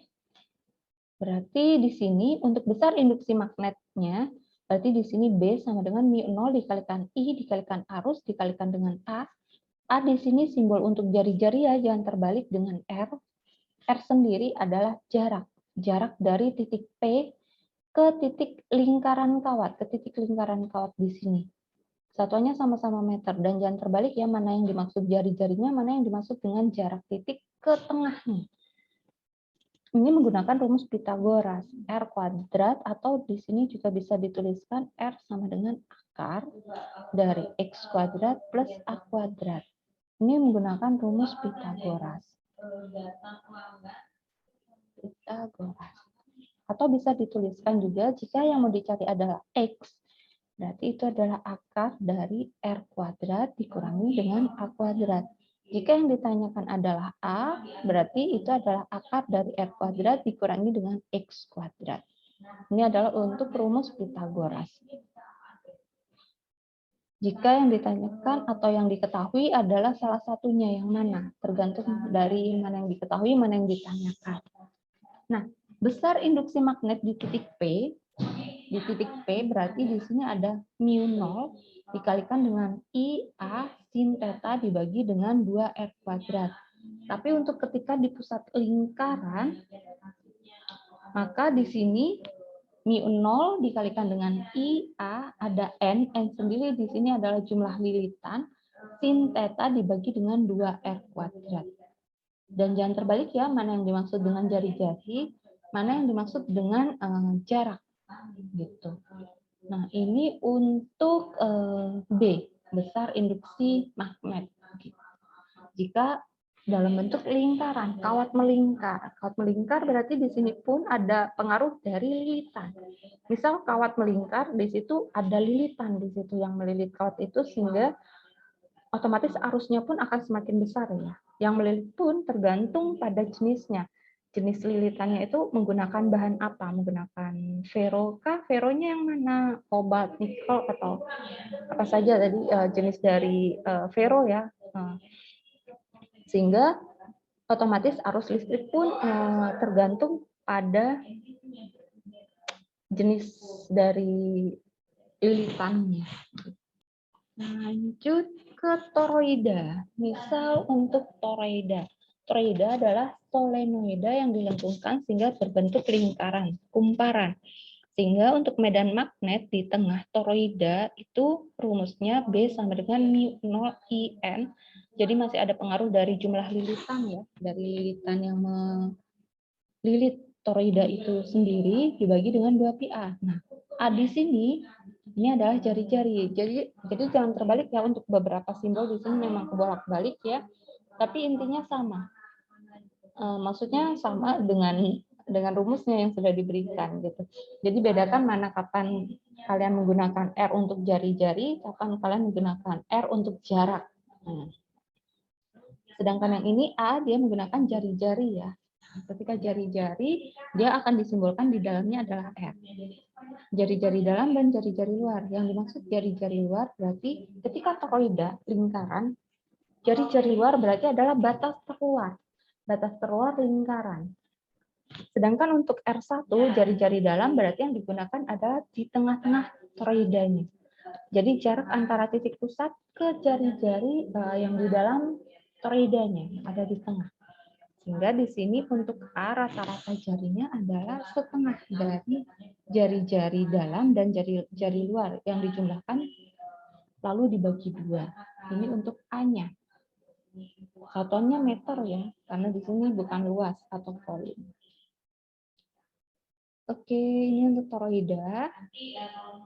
berarti di sini untuk besar induksi magnetnya, berarti di sini B sama dengan μ0 dikalikan I dikalikan arus dikalikan dengan A. A di sini simbol untuk jari-jari ya, jangan terbalik dengan R. R sendiri adalah jarak. Jarak dari titik P ke titik lingkaran kawat, ke titik lingkaran kawat di sini. Satuannya sama-sama meter, dan jangan terbalik ya, mana yang dimaksud jari-jarinya, mana yang dimaksud dengan jarak titik ke tengahnya. Ini menggunakan rumus Pitagoras, R kuadrat, atau di sini juga bisa dituliskan R sama dengan akar dari X kuadrat plus A kuadrat. Ini menggunakan rumus Pitagoras. Atau bisa dituliskan juga jika yang mau dicari adalah X, berarti itu adalah akar dari R kuadrat dikurangi dengan A kuadrat. Jika yang ditanyakan adalah A, berarti itu adalah akar dari R kuadrat dikurangi dengan X kuadrat. Ini adalah untuk rumus Pitagoras. Jika yang ditanyakan atau yang diketahui adalah salah satunya yang mana, tergantung dari mana yang diketahui, mana yang ditanyakan. Nah, besar induksi magnet di titik P, berarti di sini ada μ0 dikalikan dengan IA sin theta dibagi dengan 2R kuadrat. Tapi untuk ketika di pusat lingkaran, maka di sini μ0 dikalikan dengan IA ada N sendiri di sini adalah jumlah lilitan, sin theta dibagi dengan 2R kuadrat. Dan jangan terbalik ya, mana yang dimaksud dengan jari-jari, mana yang dimaksud dengan jarak. Gitu. Nah, ini untuk B, besar induksi magnet. Jika dalam bentuk lingkaran, kawat melingkar. Kawat melingkar berarti di sini pun ada pengaruh dari lilitan. Misal kawat melingkar, di situ ada lilitan di situ yang melilit kawat itu, sehingga otomatis arusnya pun akan semakin besar ya. Yang melilit pun tergantung pada jenisnya. jenis lilitannya itu menggunakan bahan apa? Menggunakan fero kah? Feronya yang mana? Kobalt, nikel, atau apa saja tadi jenis dari fero ya. Sehingga otomatis arus listrik pun tergantung pada jenis dari lilitannya. Lanjut ke toroida. Misal untuk toroida. Toroida adalah solenoida yang dilengkungkan sehingga berbentuk lingkaran, kumparan. Sehingga untuk medan magnet di tengah toroida itu rumusnya B sama dengan mu 0 IN. Jadi masih ada pengaruh dari jumlah lilitan ya, dari lilitan yang melilit toroida itu sendiri dibagi dengan 2 pi A. Nah, A di sini ini adalah jari-jari. Jadi jangan terbalik ya, untuk beberapa simbol di sini memang kebolak-balik ya. Tapi intinya sama. Maksudnya sama dengan rumusnya yang sudah diberikan gitu. Jadi bedakan mana kapan kalian menggunakan R untuk jari-jari, kapan kalian menggunakan R untuk jarak. Sedangkan yang ini A dia menggunakan jari-jari ya. Ketika jari-jari dia akan disimbolkan di dalamnya adalah R. Jari-jari dalam dan jari-jari luar. Yang dimaksud jari-jari luar berarti ketika toroida lingkaran, jari-jari luar berarti adalah batas terluar lingkaran. Sedangkan untuk R1, jari-jari dalam berarti yang digunakan adalah di tengah-tengah toroidanya. Jadi jarak antara titik pusat ke jari-jari yang di dalam toroidanya, ada di tengah. Sehingga di sini untuk A, rata-rata jarinya adalah setengah dari jari-jari dalam dan jari luar yang dijumlahkan lalu dibagi 2. Ini untuk A-nya. Satuannya meter ya, karena di sini bukan luas atau volume. Oke, ini untuk toroida.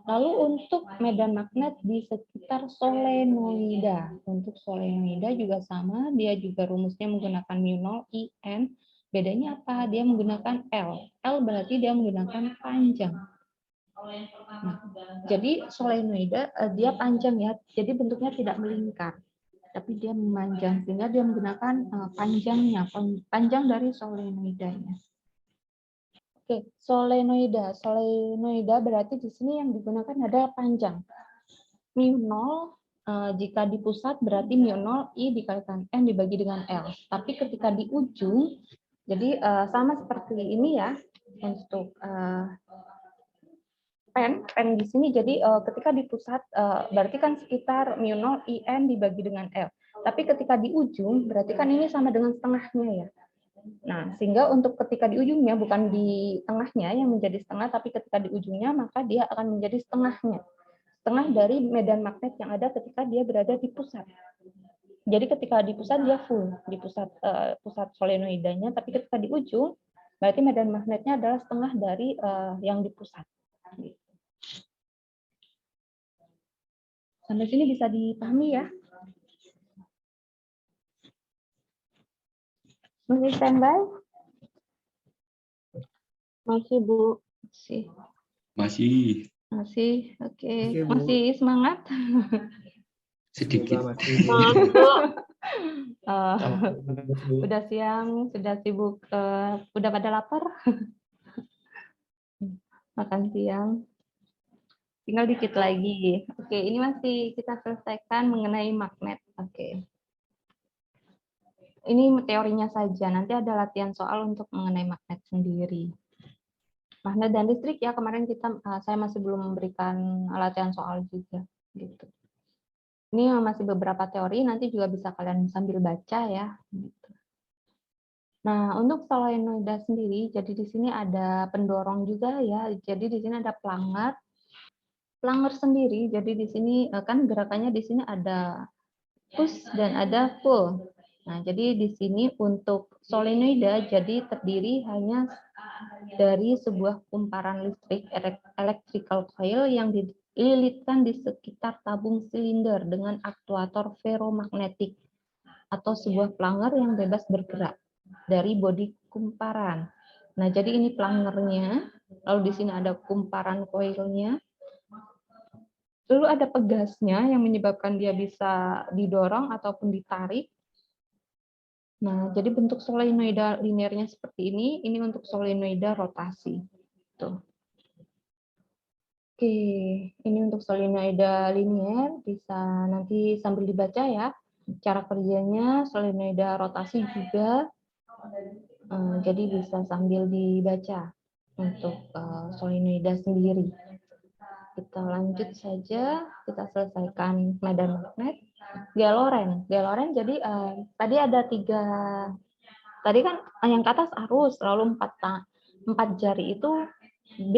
Lalu untuk medan magnet di sekitar solenoida. Untuk solenoida juga sama, dia juga rumusnya menggunakan mu 0 IN. Bedanya apa? Dia menggunakan L. L berarti dia menggunakan panjang. Nah, jadi solenoida dia panjang ya, jadi bentuknya tidak melingkar, tapi dia memanjang sehingga dia menggunakan panjang dari solenoidanya. Oke, solenoida. Solenoida berarti di sini yang digunakan adalah panjang. Mu 0 jika di pusat berarti mu 0 I dikalikan N dibagi dengan L. Tapi ketika di ujung, jadi sama seperti ini ya untuk pen di sini. Jadi ketika di pusat berarti kan sekitar mu 0 IN dibagi dengan L. Tapi ketika di ujung berarti kan ini sama dengan setengahnya ya. Nah, sehingga untuk ketika di ujungnya, bukan di tengahnya yang menjadi setengah, tapi ketika di ujungnya, maka dia akan menjadi setengahnya. Setengah dari medan magnet yang ada ketika dia berada di pusat. Jadi ketika di pusat, dia full. Di pusat solenoidanya, tapi ketika di ujung, berarti medan magnetnya adalah setengah dari yang di pusat. Sampai sini bisa dipahami ya? Masih standby? Masih, Bu. Masih. Masih, oke. Oke, Bu. Masih semangat? Sedikit. Udah siang, sudah sibuk, udah pada lapar? Makan siang. Tinggal dikit lagi. Oke, ini masih kita selesaikan mengenai magnet. Oke. Ini teorinya saja, nanti ada latihan soal untuk mengenai magnet sendiri. Magnet dan listrik ya, kemarin saya masih belum memberikan latihan soal juga gitu. Ini masih beberapa teori, nanti juga bisa kalian sambil baca ya gitu. Nah, untuk solenoida sendiri, jadi di sini ada pendorong juga ya. Jadi di sini ada planger. Planger sendiri, jadi di sini kan gerakannya di sini ada push dan ada pull. Nah, jadi di sini untuk solenoida jadi terdiri hanya dari sebuah kumparan listrik electrical coil yang dililitkan di sekitar tabung silinder dengan aktuator ferromagnetik atau sebuah planger yang bebas bergerak dari bodi kumparan. Nah, jadi ini plangernya, lalu di sini ada kumparan coilnya. Lalu ada pegasnya yang menyebabkan dia bisa didorong ataupun ditarik. Nah, jadi bentuk solenoida linearnya seperti ini untuk solenoida rotasi. Tuh. Oke, ini untuk solenoida linear, bisa nanti sambil dibaca ya. Cara kerjanya solenoida rotasi juga, jadi bisa sambil dibaca untuk solenoida sendiri. Kita lanjut saja, kita selesaikan medan magnet. Galoren jadi tadi ada 3, tadi kan yang ke atas arus, lalu 4 jari itu B,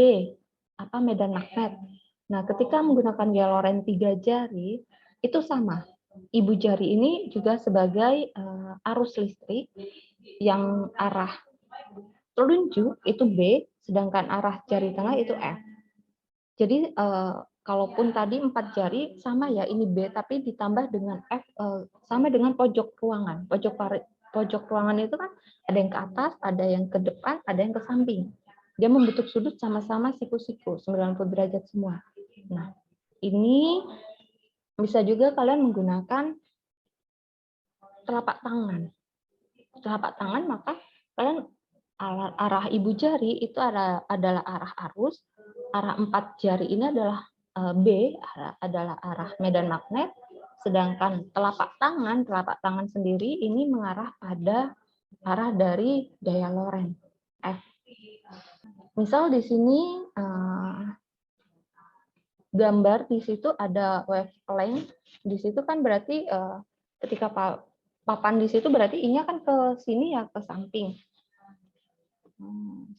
medan magnet. Nah, ketika menggunakan galoren 3 jari, itu sama. Ibu jari ini juga sebagai arus listrik yang arah telunjuk itu B, sedangkan arah jari tengah itu F. Jadi kalaupun tadi 4 jari sama ya, ini B tapi ditambah dengan F sama dengan pojok ruangan. Pojok ruangan itu kan ada yang ke atas, ada yang ke depan, ada yang ke samping. Dia membentuk sudut sama-sama siku-siku 90 derajat semua. Nah, ini bisa juga kalian menggunakan telapak tangan. Telapak tangan maka kalian arah ibu jari itu adalah arah arus, arah 4 jari ini adalah B, adalah arah medan magnet, sedangkan telapak tangan sendiri ini mengarah pada arah dari gaya Lorentz F. Misal di sini gambar di situ ada wavelength, di situ kan berarti ketika papan di situ berarti I-nya kan ke sini ya, ke samping.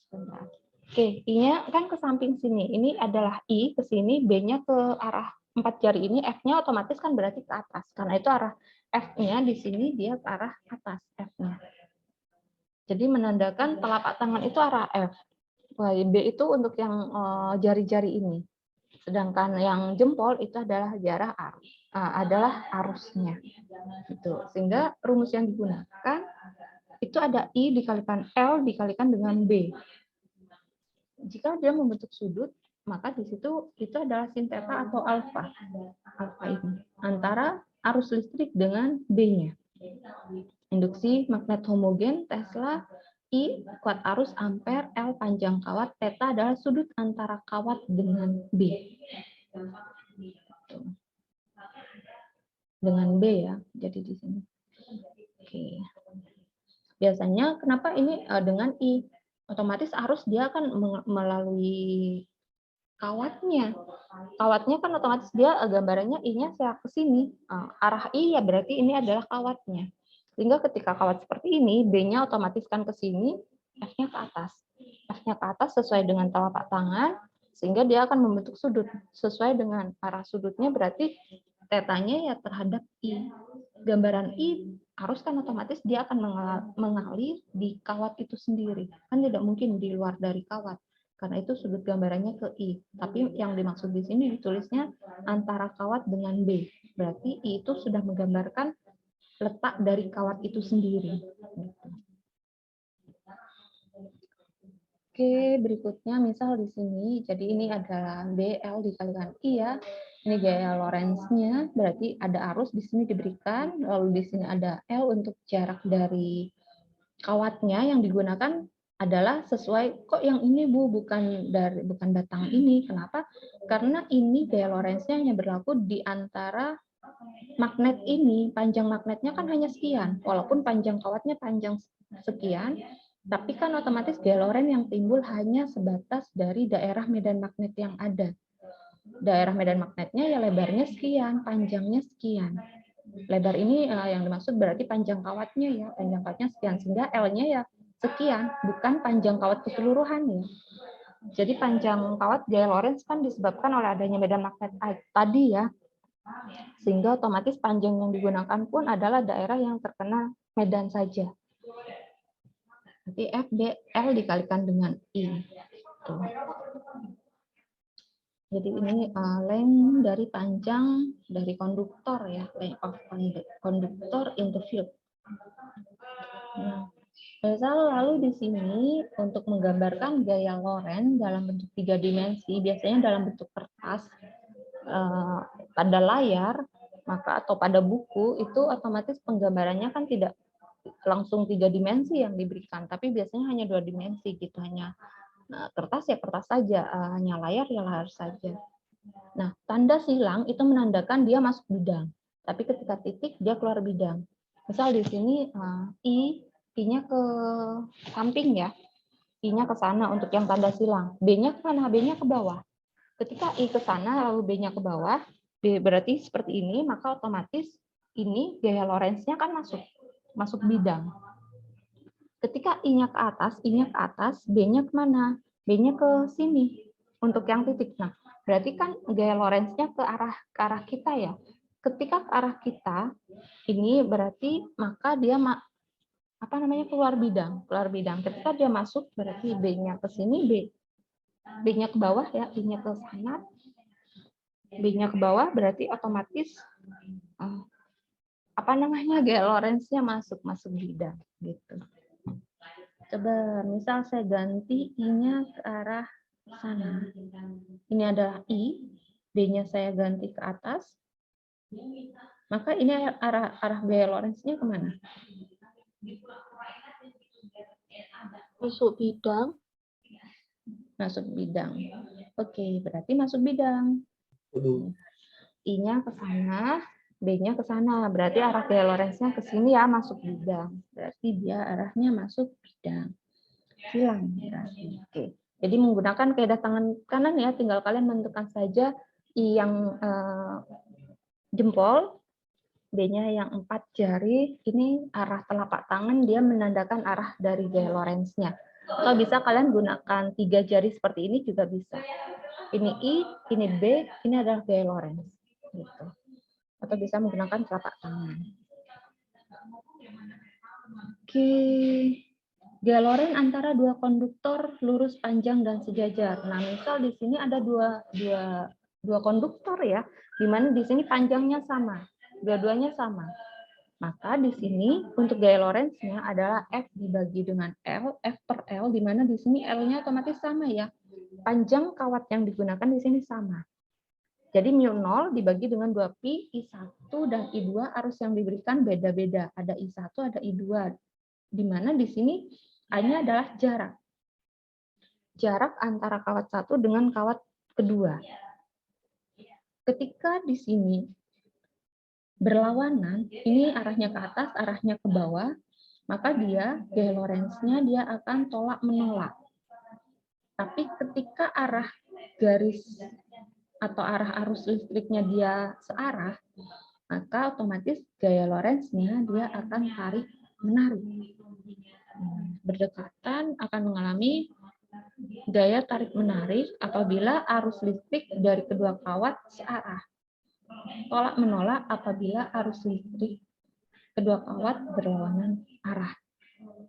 Sebentar. Oke, I-nya kan ke samping sini. Ini adalah I ke sini, B-nya ke arah 4 jari ini, F-nya otomatis kan berarti ke atas. Karena itu arah F-nya di sini dia ke arah atas F-nya. Jadi menandakan telapak tangan itu arah F. B itu untuk yang jari-jari ini. Sedangkan yang jempol itu adalah adalah arusnya. Gitu. Sehingga rumus yang digunakan itu ada I dikalikan L dikalikan dengan B. Jika dia membentuk sudut, maka di situ itu adalah sin theta atau alfa. Alfa ini antara arus listrik dengan B-nya. Induksi magnet homogen Tesla, I kuat arus ampere, L panjang kawat, theta adalah sudut antara kawat dengan B. Dengan B ya, jadi di sini. Oke. Biasanya kenapa ini dengan I? Otomatis arus dia akan melalui kawatnya. Kawatnya kan otomatis dia gambarannya I-nya saya ke sini. Arah I ya berarti ini adalah kawatnya. Sehingga ketika kawat seperti ini, B-nya otomatis kan ke sini, F-nya ke atas. F-nya ke atas sesuai dengan telapak tangan, sehingga dia akan membentuk sudut. Sesuai dengan arah sudutnya berarti tetanya ya terhadap I. Gambaran I, arus kan otomatis dia akan mengalir di kawat itu sendiri. Kan tidak mungkin di luar dari kawat. Karena itu sudut gambarannya ke I. Tapi yang dimaksud di sini ditulisnya antara kawat dengan B. Berarti I itu sudah menggambarkan letak dari kawat itu sendiri. Oke, berikutnya misal di sini, jadi ini adalah BL dikalikan I ya. Ini gaya Lorentz-nya, berarti ada arus di sini diberikan, lalu di sini ada L untuk jarak dari kawatnya yang digunakan adalah sesuai, kok yang ini Bu bukan batang ini. Kenapa? Karena ini gaya Lorentz-nya hanya berlaku di antara magnet ini, panjang magnetnya kan hanya sekian, walaupun panjang kawatnya panjang sekian, tapi kan otomatis gaya Lorentz yang timbul hanya sebatas dari daerah medan magnet yang ada. Daerah medan magnetnya ya lebarnya sekian, panjangnya sekian. Lebar ini yang dimaksud berarti panjang kawatnya ya, panjang kawatnya sekian, sehingga L-nya ya sekian, bukan panjang kawat keseluruhan ya. Jadi panjang kawat gaya Lorentz kan disebabkan oleh adanya medan magnet tadi ya. Sehingga otomatis panjang yang digunakan pun adalah daerah yang terkena medan saja. Nanti FDL dikalikan dengan I. Tuh. Jadi ini length dari panjang dari konduktor ya, length of conductor in the field. Nah, lalu di sini untuk menggambarkan gaya Lorentz dalam bentuk 3 dimensi, biasanya dalam bentuk kertas, pada layar, maka atau pada buku itu otomatis penggambarannya kan tidak langsung 3 dimensi yang diberikan, tapi biasanya hanya 2 dimensi gitu, hanya kertas ya kertas saja, hanya layar ya layar saja. Nah, tanda silang itu menandakan dia masuk bidang, tapi ketika titik dia keluar bidang. Misal di sini I-nya ke samping ya, I-nya ke sana untuk yang tanda silang, B-nya ke mana? B-nya ke bawah. Ketika I ke sana lalu B-nya ke bawah, B berarti seperti ini, maka otomatis ini gaya Lorentz-nya kan masuk bidang. Ketika I-nya ke atas, B-nya kemana? B-nya ke sini untuk yang titik. Nah, berarti kan gaya Lorentz-nya ke arah kita ya. Ketika ke arah kita, ini berarti maka dia keluar bidang. Ketika dia masuk berarti B-nya ke sini, B-nya ke bawah ya, I-nya ke sana, B-nya ke bawah berarti otomatis gaya Lorentz-nya masuk bidang gitu. Coba misal saya ganti I-nya ke arah sana. Ini adalah I, B-nya saya ganti ke atas. Maka ini arah gaya Lorentz-nya kemana? Masuk bidang. Masuk bidang. Oke, berarti masuk bidang. I-nya ke sana, B-nya ke sana. Berarti arah gaya Lorentz-nya ke sini ya, masuk bidang. Berarti dia arahnya masuk bidang. Silang berarti. Oke. Jadi menggunakan kaidah tangan kanan ya, tinggal kalian menentukan saja I yang jempol, B-nya yang 4 jari. Ini arah telapak tangan, dia menandakan arah dari gaya Lorentz-nya. Atau bisa kalian gunakan 3 jari seperti ini juga bisa. Ini I, ini B, ini adalah gaya Lorentz. Gitu. Atau bisa menggunakan telapak tangan. Oke. Gaya Lorentz antara 2 konduktor lurus, panjang, dan sejajar. Nah, misal di sini ada dua konduktor ya, di mana di sini panjangnya sama, dua-duanya sama. Maka di sini untuk gaya Lorentz-nya adalah F dibagi dengan L, F per L, di mana di sini L-nya otomatis sama ya. Panjang kawat yang digunakan di sini sama. Jadi μ0 dibagi dengan 2pi, I1 dan I2 arus yang diberikan beda-beda. Ada I1, ada I2. Di mana di sini A-nya adalah jarak. Jarak antara kawat satu dengan kawat kedua. Ketika di sini berlawanan, ini arahnya ke atas, arahnya ke bawah, maka dia gaya Lorentz-nya dia akan tolak menolak. Tapi ketika arah garis atau arah arus listriknya dia searah, maka otomatis gaya Lorentz-nya dia akan tarik menarik. Berdekatan akan mengalami gaya tarik menarik apabila arus listrik dari kedua kawat searah. Tolak menolak apabila arus listrik kedua kawat berlawanan arah.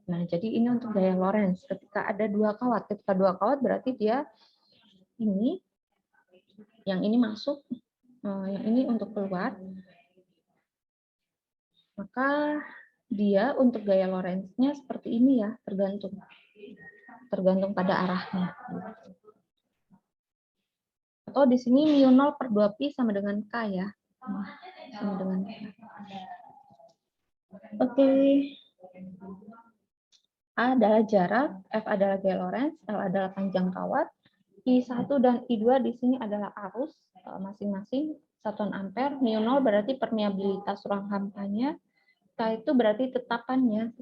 Nah, jadi ini untuk gaya Lorentz. Ketika ada 2 kawat, ketika 2 kawat berarti dia ini, yang ini masuk, yang ini untuk keluar. Maka dia untuk gaya Lorentz-nya seperti ini ya, tergantung pada arahnya. Atau di sini μ0 per 2pi sama dengan K ya. Sama dengan K. Oke. A adalah jarak, F adalah gaya Lorentz, L adalah panjang kawat, I1 dan I2 di sini adalah arus masing-masing satuan ampere, μ0 berarti permeabilitas ruang hampanya, K itu berarti tetapannya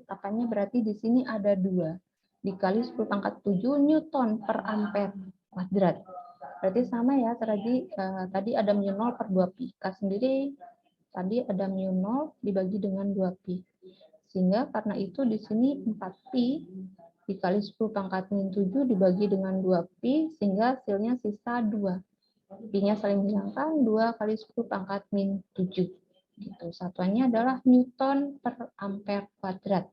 berarti di sini ada 2 dikali 10⁻⁷ Newton per ampere kuadrat. Berarti sama ya, tadi ada μ0 per 2pi. K sendiri tadi ada μ0 dibagi dengan 2pi. Sehingga karena itu di sini 4pi dikali 10⁻⁷ dibagi dengan 2pi, sehingga hasilnya sisa 2. Pi-nya saling menghilangkan, 2 kali 10⁻⁷. Gitu. Satuannya adalah Newton per ampere kuadrat.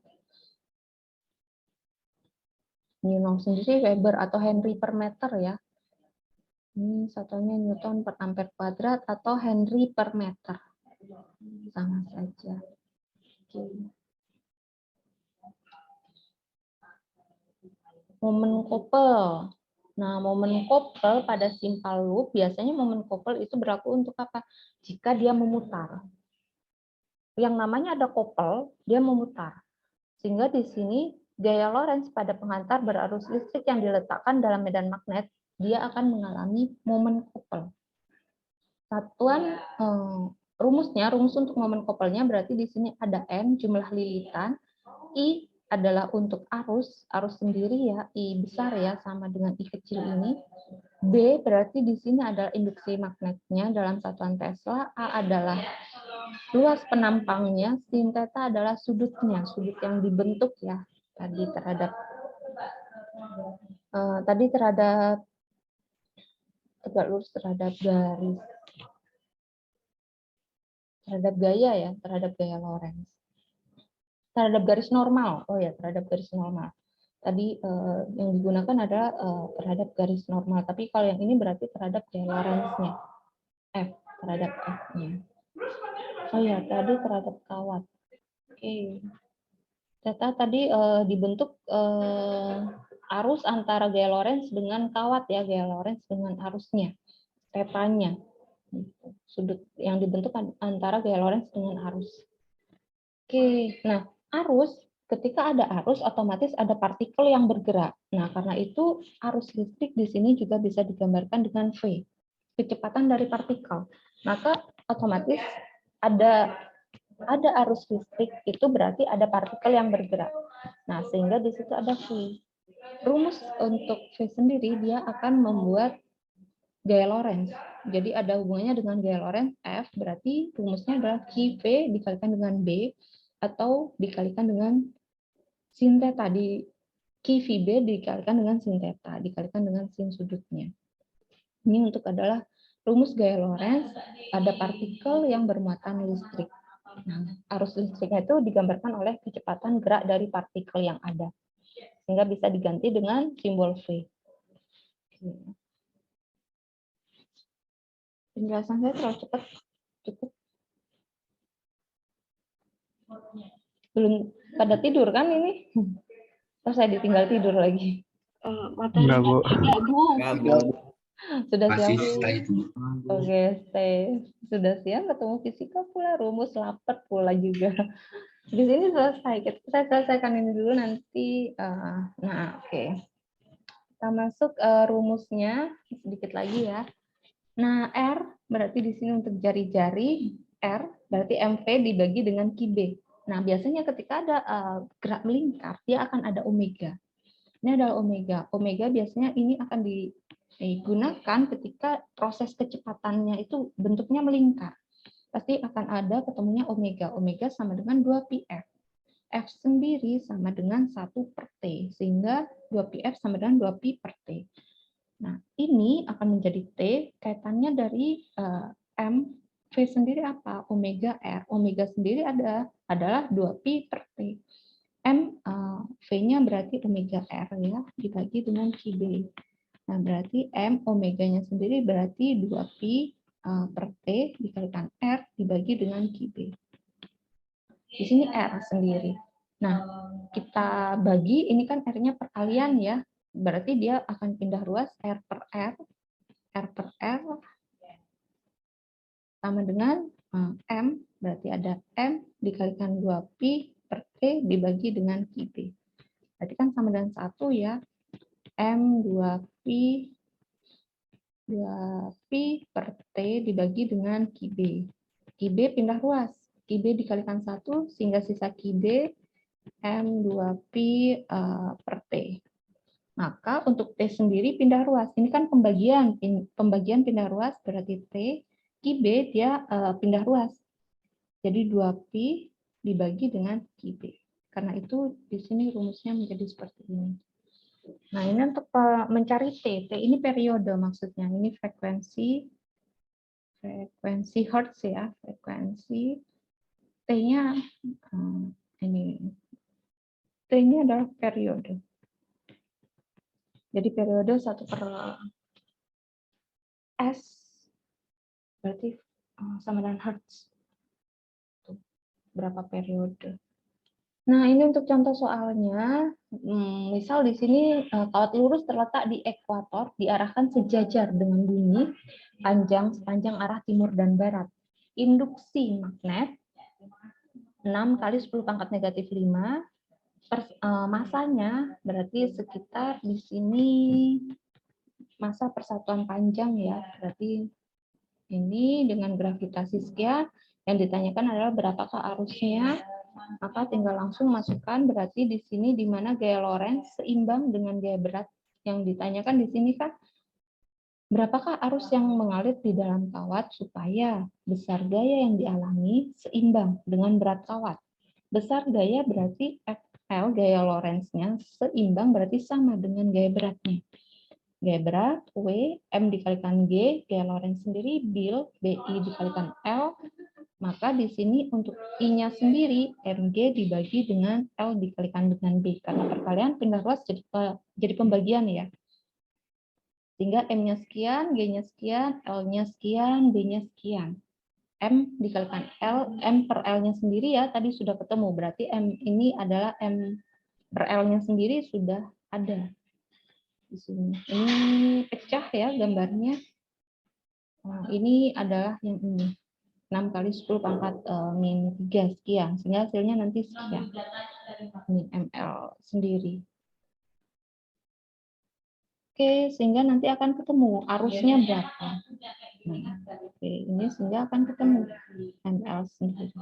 μ0 sendiri Weber atau Henry per meter ya. Ini satuannya Newton per ampere kuadrat atau Henry per meter. Sama saja. Oke. Momen Koppel. Nah, momen Koppel pada simple loop, biasanya momen Koppel itu berlaku untuk apa? Jika dia memutar. Yang namanya ada Koppel, dia memutar. Sehingga di sini gaya Lorentz pada pengantar berarus listrik yang diletakkan dalam medan magnet, dia akan mengalami momen couple. Satuan rumus untuk momen couple-nya berarti di sini ada M jumlah lilitan, I adalah untuk arus sendiri ya, I besar ya sama dengan I kecil ini. B berarti di sini adalah induksi magnetnya dalam satuan Tesla, A adalah luas penampangnya, sin theta adalah sudutnya, sudut yang dibentuk ya tadi terhadap tegak lurus terhadap garis, terhadap gaya ya, terhadap gaya Lorentz. Terhadap garis normal, oh ya terhadap garis normal. Tadi yang digunakan adalah terhadap garis normal, tapi kalau yang ini berarti terhadap gaya Lorentz-nya, F, terhadap F-nya. Oh ya, tadi terhadap kawat. Oke. Theta tadi dibentuk arus antara gaya Lorentz dengan kawat ya, gaya Lorentz dengan arusnya, tetanya. Sudut yang dibentuk antara gaya Lorentz dengan arus. Oke, nah arus, ketika ada arus otomatis ada partikel yang bergerak. Nah, karena itu arus listrik di sini juga bisa digambarkan dengan V, kecepatan dari partikel. Maka otomatis ada arus listrik itu berarti ada partikel yang bergerak. Nah, sehingga di situ ada V. Rumus untuk V sendiri dia akan membuat gaya Lorentz. Jadi ada hubungannya dengan gaya Lorentz F, berarti rumusnya adalah QV dikalikan dengan B atau dikalikan dengan sin theta, di QVB dikalikan dengan sin theta, dikalikan dengan sin sudutnya. Ini untuk adalah rumus gaya Lorentz pada partikel yang bermuatan listrik. Nah, arus listriknya itu digambarkan oleh kecepatan gerak dari partikel yang ada. Sehingga bisa diganti dengan simbol V. Penjelasan saya terlalu cepat. Cukup. Belum pada tidur kan ini? Terus saya ditinggal tidur lagi. Enggak, Bu. Enggak, Bu. Sudah Masih siap? stay dulu. Oke, stay. Sudah siang ketemu fisika pula, rumus lapar pula juga. Di sini selesai. Saya selesaikan ini dulu nanti. Nah, oke. Kita masuk rumusnya sedikit lagi ya. Nah, R berarti di sini untuk jari-jari, R berarti MV dibagi dengan QB. Nah, biasanya ketika ada gerak melingkar, dia akan ada omega. Ini adalah omega. Omega biasanya ini akan digunakan ketika proses kecepatannya itu bentuknya melingkar. Pasti akan ada ketemunya omega. Omega sama dengan 2πf. F sendiri sama dengan 1/T, sehingga 2πf sama dengan 2π/T. Nah, ini akan menjadi T, kaitannya dari M, V sendiri apa? Omega R. Omega sendiri adalah 2π/T. M, V-nya berarti omega R ya, dibagi dengan QB. Nah, berarti M, omeganya sendiri berarti 2π/T dikalikan R dibagi dengan QB. Di sini R sendiri. Nah, kita bagi, ini kan R-nya perkalian ya, berarti dia akan pindah ruas R per R sama dengan M, berarti ada M dikalikan 2π/T dibagi dengan QB. Berarti kan sama dengan 1 ya, M 2π/T dibagi dengan QB. QB pindah ruas, QB dikalikan 1 sehingga sisa QB M 2π/T. Maka untuk T sendiri pindah ruas. Ini kan pembagian pindah ruas berarti T, QB dia pindah ruas. Jadi 2π dibagi dengan QB. Karena itu di sini rumusnya menjadi seperti ini. Nah, ini untuk mencari T. T ini periode maksudnya. Ini frekuensi Hertz ya, frekuensi T-nya ini. T-nya adalah periode. Jadi periode 1/S berarti sama dengan Hertz. Berapa periode? Nah, ini untuk contoh soalnya. Misal di sini kawat lurus terletak di ekuator, diarahkan sejajar dengan bumi, sepanjang arah timur dan barat. Induksi magnet 6 × 10⁻⁵, masanya berarti sekitar di sini masa persatuan panjang ya. Berarti ini dengan gravitasi sekian, yang ditanyakan adalah berapakah arusnya, maka tinggal langsung masukkan. Berarti di sini di mana gaya Lorentz seimbang dengan gaya berat. Yang ditanyakan di sini kan berapakah arus yang mengalir di dalam kawat supaya besar gaya yang dialami seimbang dengan berat kawat. Besar gaya berarti FL, gaya Lorentz-nya, seimbang berarti sama dengan gaya beratnya. Gaya berat, W, M dikalikan G, gaya Lorentz sendiri, BIL, BI dikalikan L, maka di sini untuk I-nya sendiri, MG dibagi dengan L dikalikan dengan B. Karena perkalian pindah ruas jadi pembagian ya. Sehingga M-nya sekian, G-nya sekian, L-nya sekian, B-nya sekian. M dikalikan L, M per L-nya sendiri ya, tadi sudah ketemu. Berarti M ini adalah M per L-nya sendiri sudah ada. Di sini. Ini pecah ya gambarnya. Nah, ini adalah yang ini. 6 kali 10 pangkat min 3 sekian. Sehingga hasilnya nanti sekian. Ini ML sendiri. Oke, sehingga nanti akan ketemu arusnya berapa. Nah, oke, ini sehingga akan ketemu ML sendiri.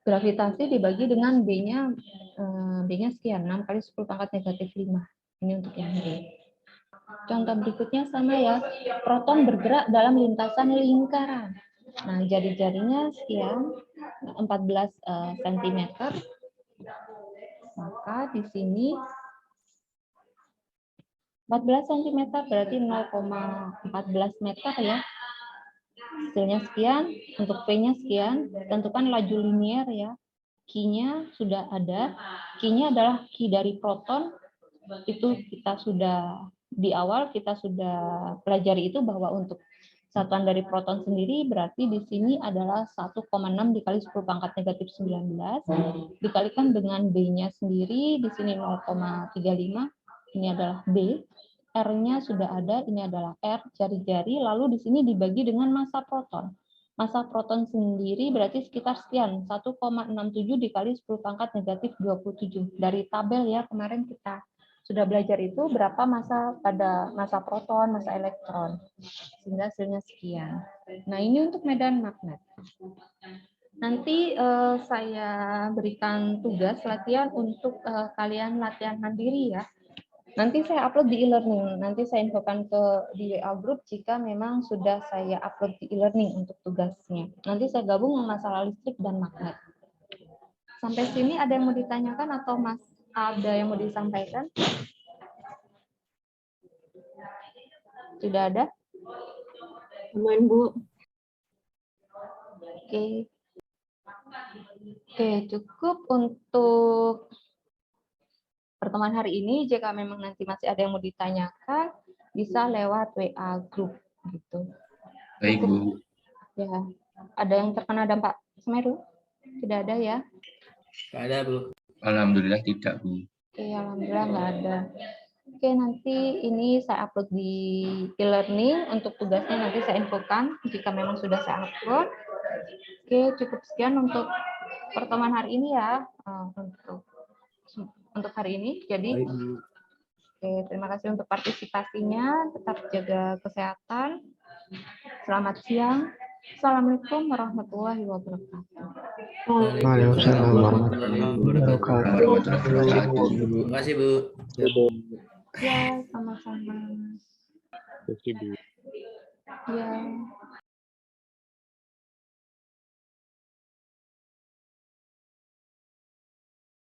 Gravitasi dibagi dengan B-nya sekian. 6 kali 10 pangkat negatif 5. Ini untuk yang B. Contoh berikutnya sama ya, proton bergerak dalam lintasan lingkaran. Nah, jari-jarinya sekian, 14 cm. Maka di sini 14 cm berarti 0,14 meter ya. Hasilnya sekian, untuk P-nya sekian, tentukan laju linier ya. Q-nya sudah ada, Q-nya adalah Q dari proton, itu kita sudah di awal kita sudah pelajari itu bahwa untuk satuan dari proton sendiri berarti di sini adalah 1,6 dikali 10 pangkat negatif 19 dikalikan dengan B-nya sendiri di sini 0,35, ini adalah B, R-nya sudah ada, ini adalah R jari-jari, lalu di sini dibagi dengan massa proton. Massa proton sendiri berarti sekitar sekian, 1,67 dikali 10 pangkat negatif 27. Dari tabel ya, kemarin kita sudah belajar itu berapa massa pada massa proton, massa elektron. Sehingga hasilnya sekian. Nah, ini untuk medan magnet. Nanti saya berikan tugas latihan untuk kalian latihan mandiri ya. Nanti saya upload di e-learning. Nanti saya infokan di WA group jika memang sudah saya upload di e-learning untuk tugasnya. Nanti saya gabung dengan masalah listrik dan magnet. Sampai sini ada yang mau ditanyakan atau ada yang mau disampaikan? Tidak ada? Aman, Bu. Oke. Oke, cukup untuk pertemuan hari ini. Jika memang nanti masih ada yang mau ditanyakan, bisa lewat WA group gitu. Baik, Bu. Ya, ada yang terkena dampak Semeru? Tidak ada ya? Tidak ada, Bu. Alhamdulillah tidak, Bu. Oke, alhamdulillah nggak ada. Oke, nanti ini saya upload di e-learning. Untuk tugasnya nanti saya infokan jika memang sudah saya upload. Oke, cukup sekian untuk pertemuan hari ini ya. Untuk hari ini. Jadi, oke, terima kasih untuk partisipasinya. Tetap jaga kesehatan. Selamat siang. Assalamualaikum warahmatullahi wabarakatuh. Waalaikumsalam warahmatullahi wabarakatuh. Terima kasih, Bu. Ya, sama-sama. Terima kasih, Bu. Ya.